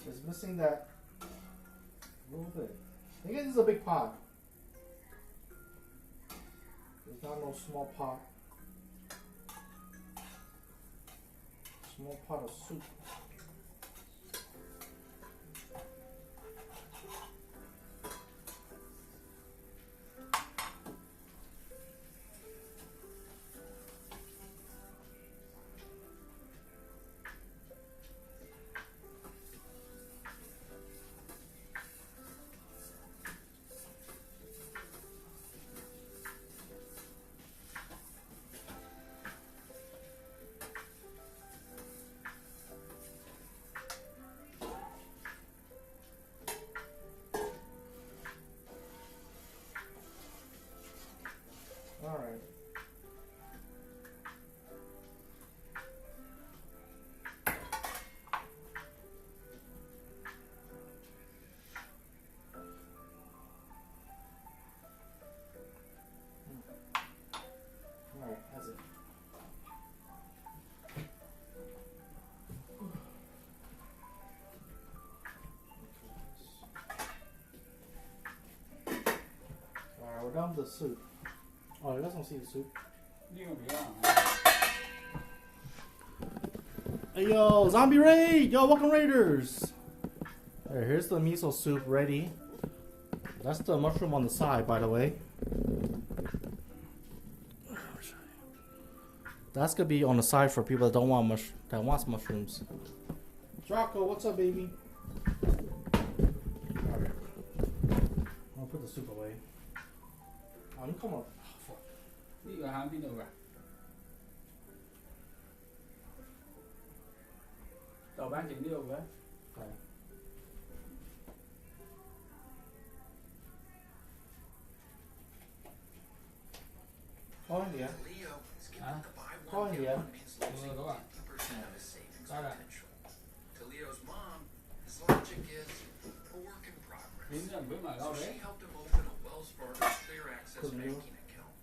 It's missing that little bit. I think this is a big pot. There's not no small pot. Small pot of soup. Alright. Alright, that's it. Alright, we're done with the soup. Oh, you guys don't see the soup. 呢個幾難。 Hey yo, zombie raid! Yo, welcome raiders! Alright, here's the miso soup ready. That's the mushroom on the side, by the way. That's gonna be on the side for people that don't want that wants mushrooms. Jocko, what's up, baby? Alright. I'll put the soup away. Come on. 呢個喺邊度㗎？豆瓣整呢度嘅？係。開嘢。 Leo is given Huh? the buy Oh, one get yeah. one means losing Go on. 50% of his savings Got it. potential. To Leo's mom, his logic is a work in progress. 點解唔俾埋 So 我 she 嘅？ helped him open a Wells Fargo clear access Good deal. banking account.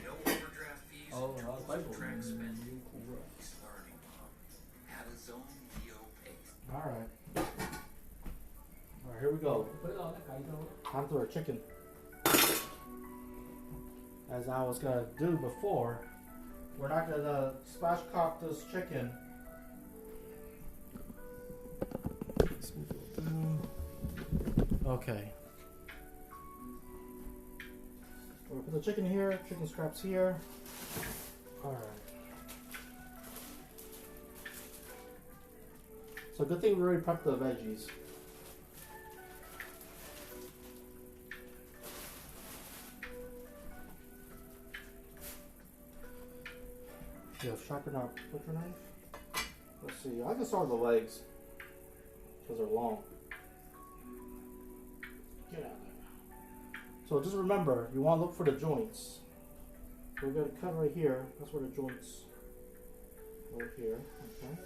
No overdraft fees, 哦， and 我 tools 鬼 to 部 track 要 spending. 估啊！ He's learning, Mom. At his own Leo pace. Alright. Alright, here we go. 佢落得計到。 Time for our chicken. As I was gonna do before, we're not gonna spatchcock this chicken. Okay. We'll put the chicken here, chicken scraps here. Alright. So good thing we already prepped the veggies. You have sharpen our butcher knife. Let's see. I can start with the legs because they're long. Get out of there. So just remember, you want to look for the joints. We're going to cut right here. That's where the joints. Right here. Okay.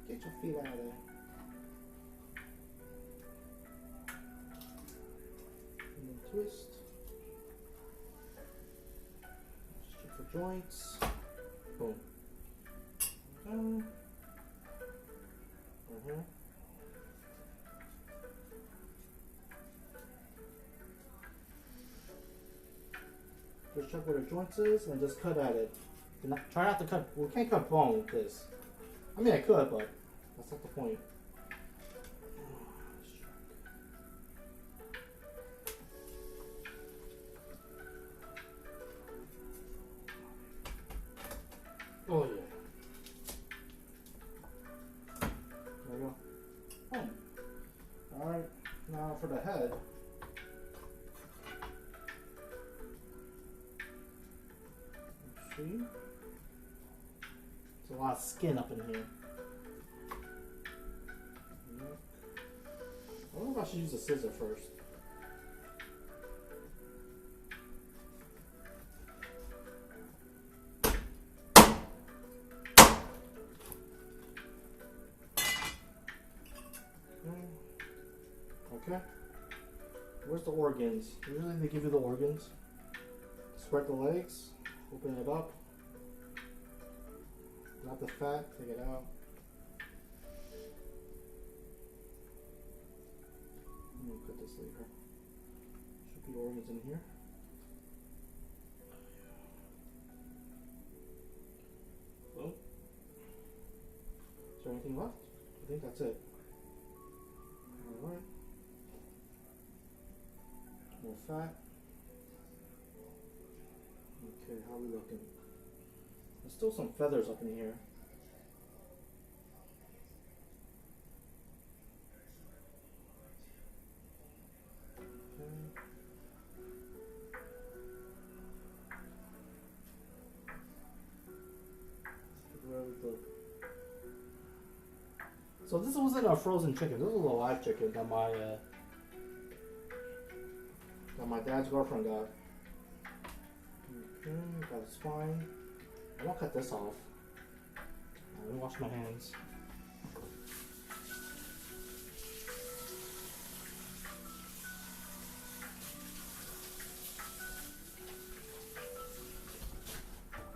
Get your feet out of there. And then twist. Just check for joints. Boom. Okay. Just check where the joints is and just cut at it. Try not to cut. We can't cut bone with this. I mean, I could, but that's not the point. Oh yeah. There we go. Boom. Alright, now for the head. Let's see. There's a lot of skin up in here. I should use a scissor first. Okay. Where's the organs? Usually they give you the organs. Spread the legs, open it up, grab the fat, take it out. I'm gonna cut this later. Should be organs in here. Well, is there anything left? I think that's it. Alright. More fat. Okay, how are we looking? There's still some feathers up in here. So this wasn't a frozen chicken. This was a live chicken that my dad's girlfriend got. Okay, got a spine. I'm gonna cut this off. Let me wash my hands.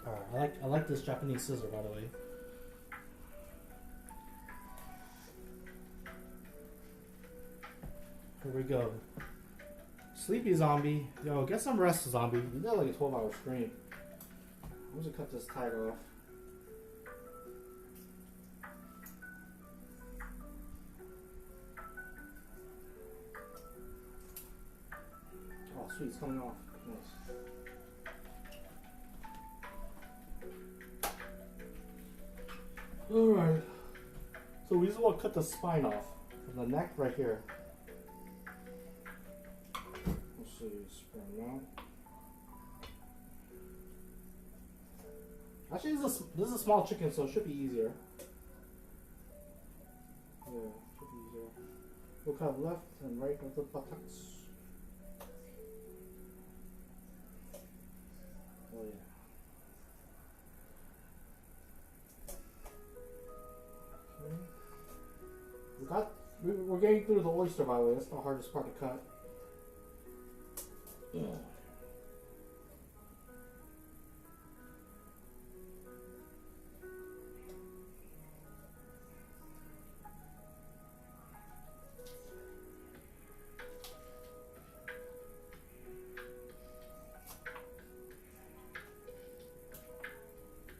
Alright, I like this Japanese scissor, by the way. Here we go. Sleepy zombie. Yo, get some rest, zombie. You did like a 12-hour stream. I'm just gonna cut this tag off. Oh, sweet, it's coming off. Nice. Alright. So we just want to cut the spine off. From the neck right here. Let's see, spine now. Actually, this is a small chicken, so it should be easier. Yeah, it should be easier. We'll cut left and right of the buttocks. Oh yeah. Okay. We're getting through the oyster, by the way. That's the hardest part to cut. Yeah.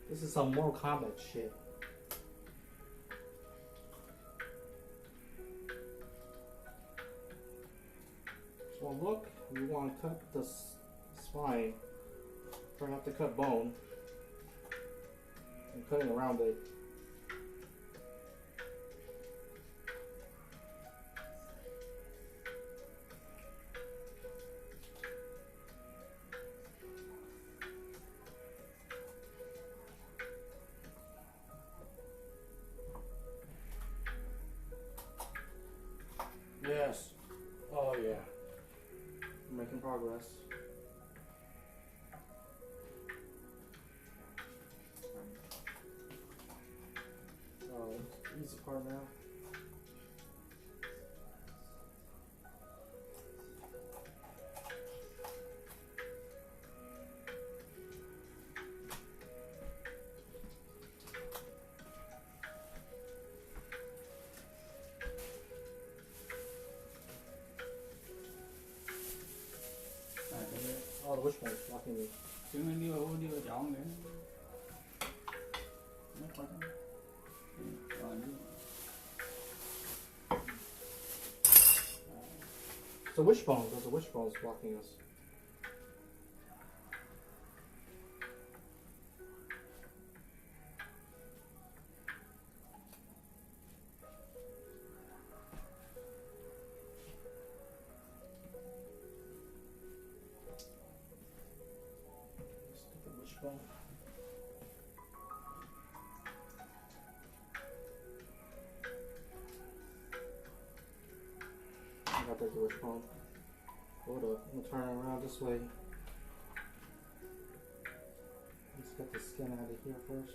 This is some Mortal Kombat shit. So look, we want to cut the spine. Try not to cut bone. And cutting around it. Yes. Oh yeah. I'm making progress. Oh, easy part now. Oh, the wishbone's blocking me. Trứng đi vào chọn nữa. Nó khó lắm. Rồi đi. It's a wishbone. There's a wishbone blocking us. Stupid wishbone. the wishbone. Hold up, I'm gonna turn it around this way. Let's get the skin out of here first.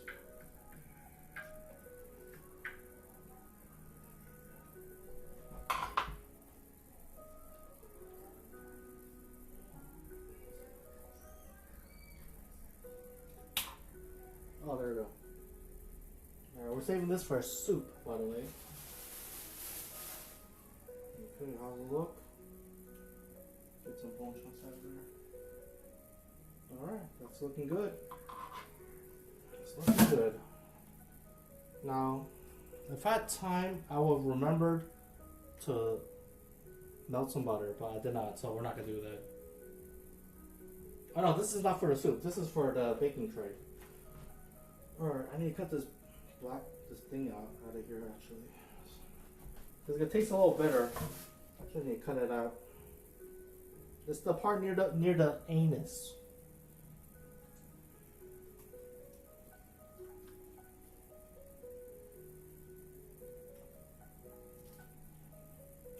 Oh, there we go. Alright, we're saving this for a soup, by the way. Okay, how's it look? Get some bone chunks out of there. Alright, that's looking good. It's looking good. Now, if I had time, I would remember to melt some butter, but I did not, so we're not gonna do that. Oh no, this is not for the soup. This is for the baking tray. Alright, I need to cut this thing out of here actually. Because it's gonna taste a little bitter. I need to cut it out. It's the part near the anus.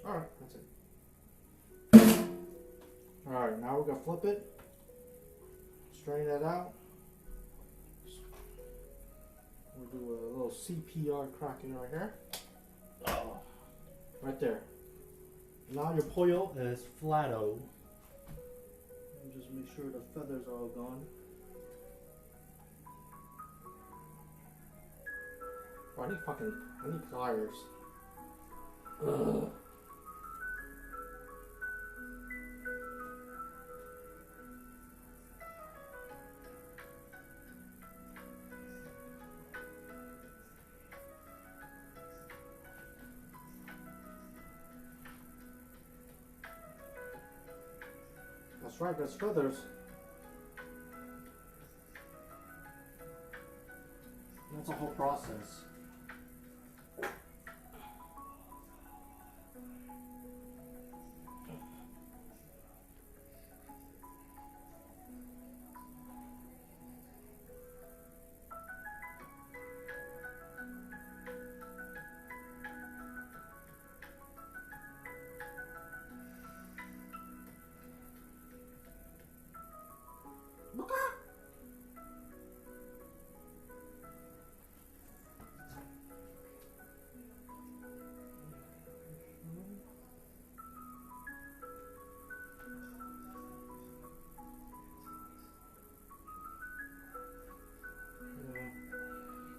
Alright, that's it. Alright, now we're gonna flip it. Strain that out. We'll do a little CPR cracking right here. Oh, right there. Now your pollo is flatto. And just make sure the feathers are all gone. Oh, I need pliers. Ugh. That's right, that's feathers. That's a whole process.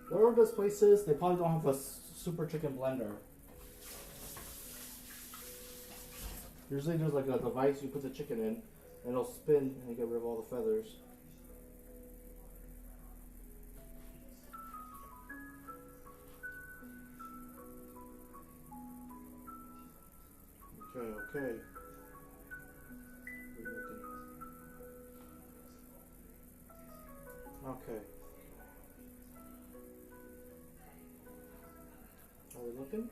Wherever this place is, they probably don't have a super chicken blender. Usually there's like a device you put the chicken in, and it'll spin and you get rid of all the feathers. Okay. Okay. Are we looking?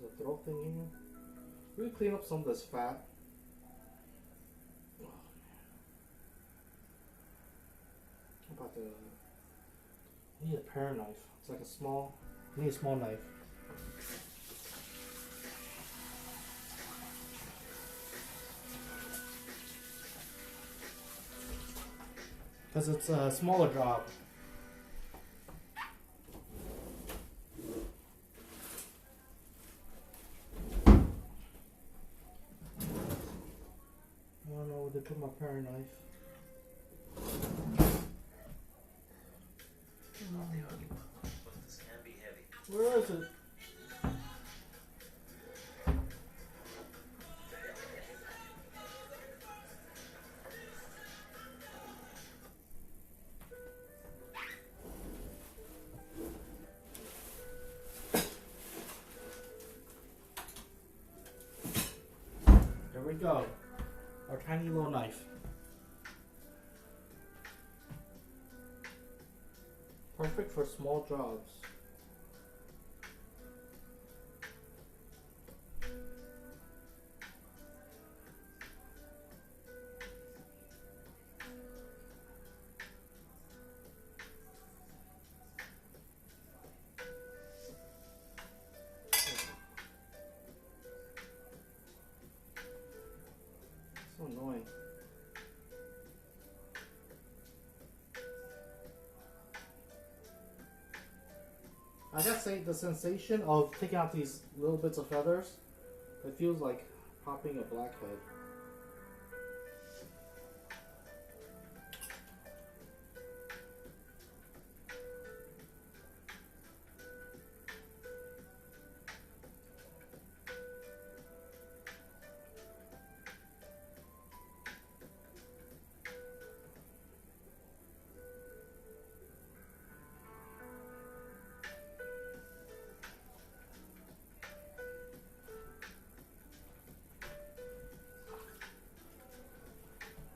There's a throat thing in here. We clean up some of this fat. Oh, how about I need a pair knife. It's like a small. I need a small knife. Because it's a smaller job. I don't know where they put my paring knife. But this can be heavy. Where is it? There we go. Our tiny little knife. Perfect for small jobs. I gotta say, the sensation of taking out these little bits of feathers, it feels like popping a blackhead.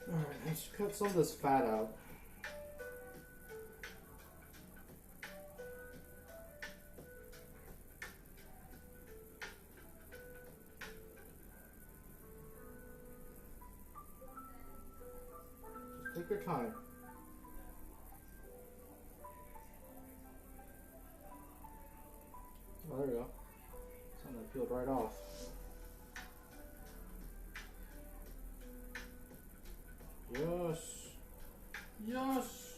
Alright, let's cut some of this fat out. Just take your time. Oh, there we go. Something that peeled right off. Yes. Yes.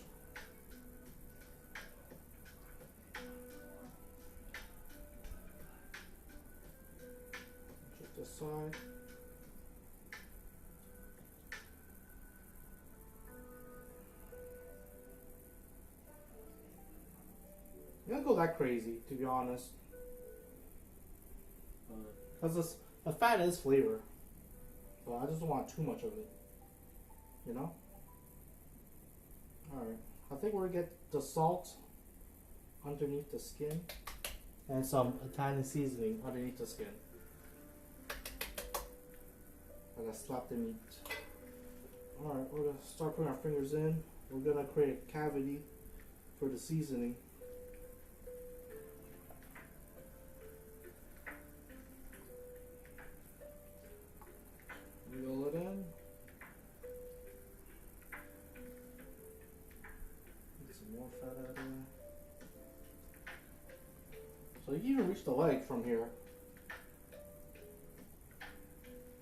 Check this side. You don't go that crazy, to be honest. Because the fat is flavor. So I just don't want too much of it. You know? Alright. I think we're gonna get the salt underneath the skin and some Italian seasoning underneath the skin. I gotta slap the meat. Alright, we're gonna start putting our fingers in. We're gonna create a cavity for the seasoning. Wiggle it in. Get some more fat out of there. So you can even reach the leg from here.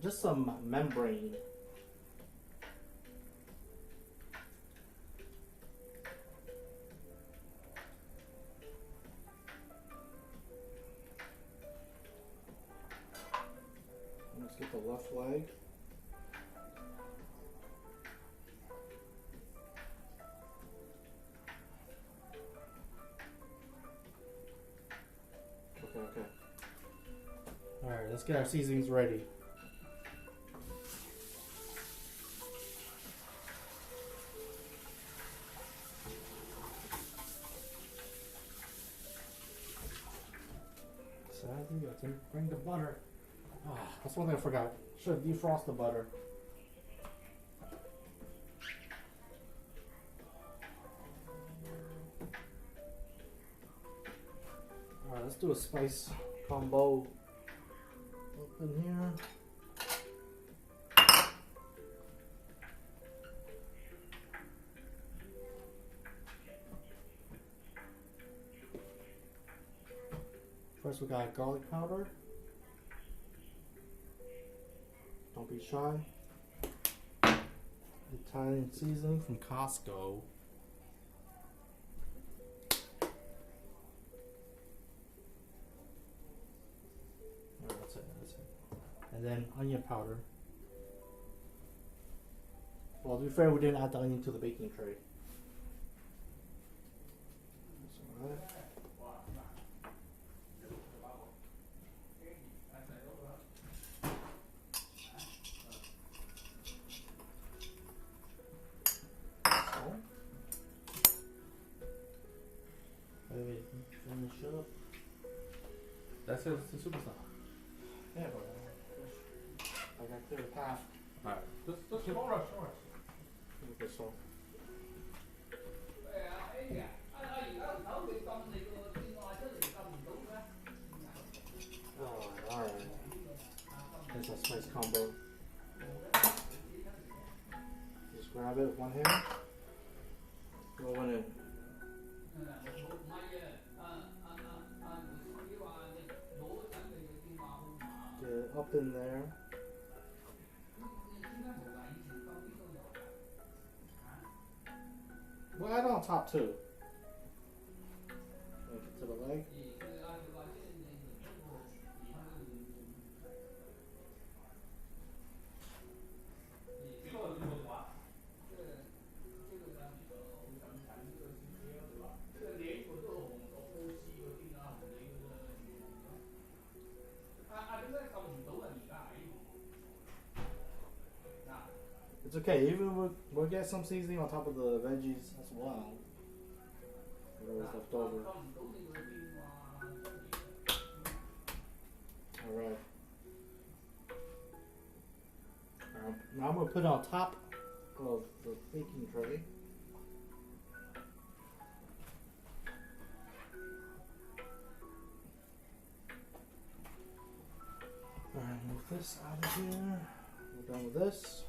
Just some membrane. Let's get the left leg. Okay. Alright, let's get our seasonings ready. Sadly, I didn't bring the butter. Ah, that's one thing I forgot. Should have defrosted the butter. Alright, let's do a spice combo. Open here. First we got garlic powder. Don't be shy. Italian seasoning from Costco. That's it. And then onion powder. Well, to be fair, we didn't add the onion to the baking tray. That's alright. Wait, finish up. That's it, it's the superstar. Yeah, but I got clear the path. Alright, just no rush, no rush. Look at this one. Alright. There's a spice combo. Just grab it with one hand. Roll one in. Get it up in there. We'll add it on top too. Make it to the leg. It's okay. Even we'll get some seasoning on top of the veggies as well. Whatever's left over. Alright. Now I'm going to put it on top of the baking tray. Alright, move this out of here. We're done with this.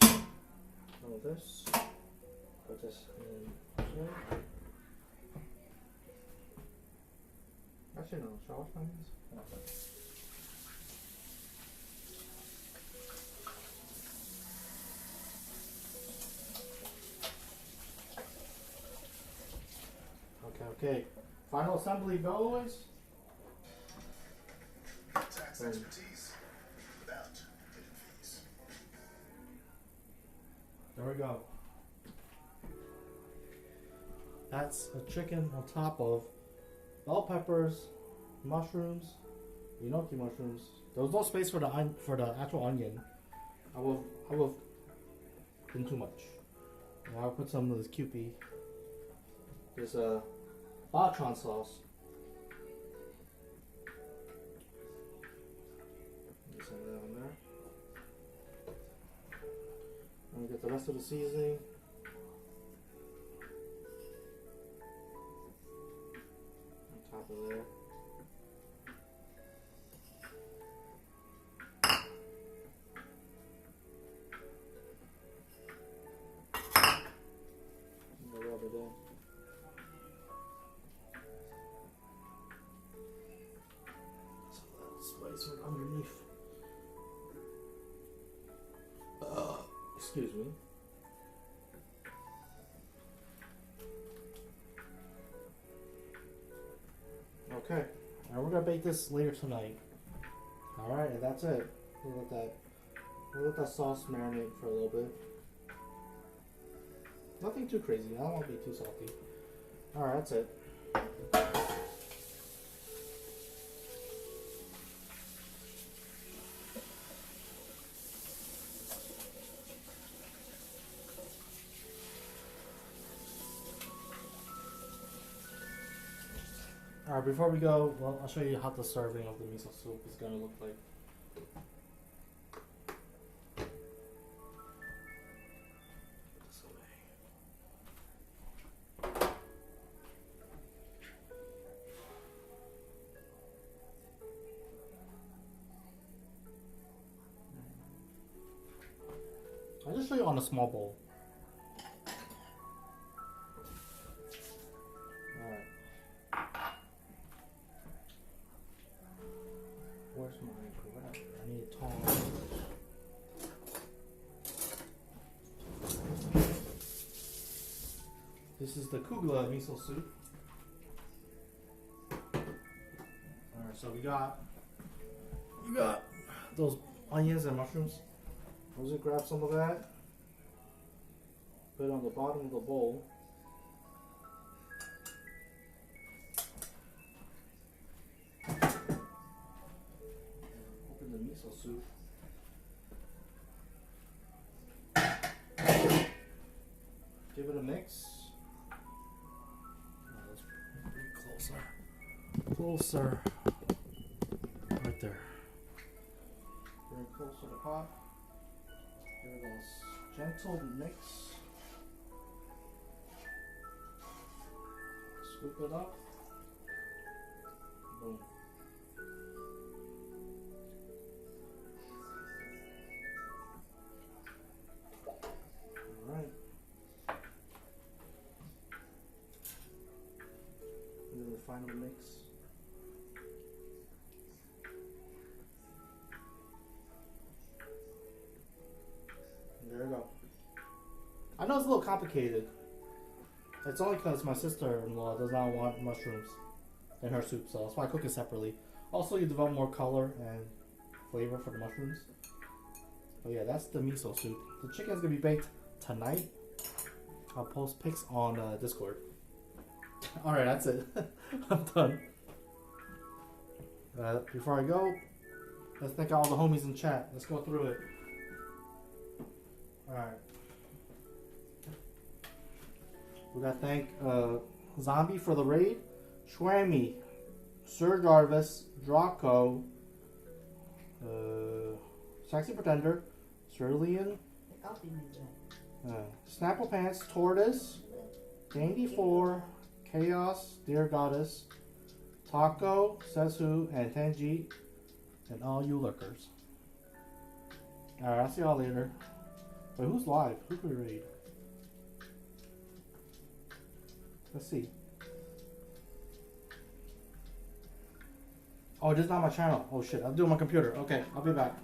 Done with this. Put this in here. Actually, no. Shall I wash my hands? Okay. Final assembly goes. Tax expertise without hidden fees. There we go. That's a chicken on top of bell peppers, mushrooms, enoki mushrooms. There was no space for the actual onion. I will been too much. Now I'll put some of this Kewpie. There's a bacon sauce. Get some of that on there. And we get the rest of the seasoning. On top of there. And rub it in. Spice from underneath. Excuse me. Okay, and we're gonna bake this later tonight. All right, and that's it. We'll let that sauce marinate for a little bit. Nothing too crazy. I don't want to be too salty. All right, that's it. Alright, before we go, well, I'll show you how the serving of the miso soup is going to look like. I'll just show you on a small bowl. Where's my grab? I need tongs. This is the kugla miso soup. Alright, so we got those onions and mushrooms. I'm just gonna grab some of that, put it on the bottom of the bowl. The miso soup. Give it a mix. Let's bring closer. Right there. Bring close to the pot. Give it a gentle mix. Scoop it up. Boom. Alright. And then the final mix. And there we go. I know it's a little complicated. It's only because my sister-in-law does not want mushrooms in her soup, so that's why I cook it separately. Also, you develop more color and flavor for the mushrooms. But yeah, that's the miso soup. The chicken's gonna be baked tonight. I'll post pics on Discord. Alright, that's it. I'm done. Before I go, let's thank all the homies in chat. Let's go through it. Alright. We gotta thank Zombie for the raid, Schwammy, Sir Jarvis, Draco, Sexy Pretender, Cerulean, Snapple Pants, Tortoise, Dandy4, Chaos, Dear Goddess, Taco, Sesu, and Tenji, and all you lurkers. Alright, I'll see y'all later. Wait, who's live? Who can we raid? Let's see. Oh, this is not my channel. Oh shit, I'll do it on my computer. Okay, I'll be back.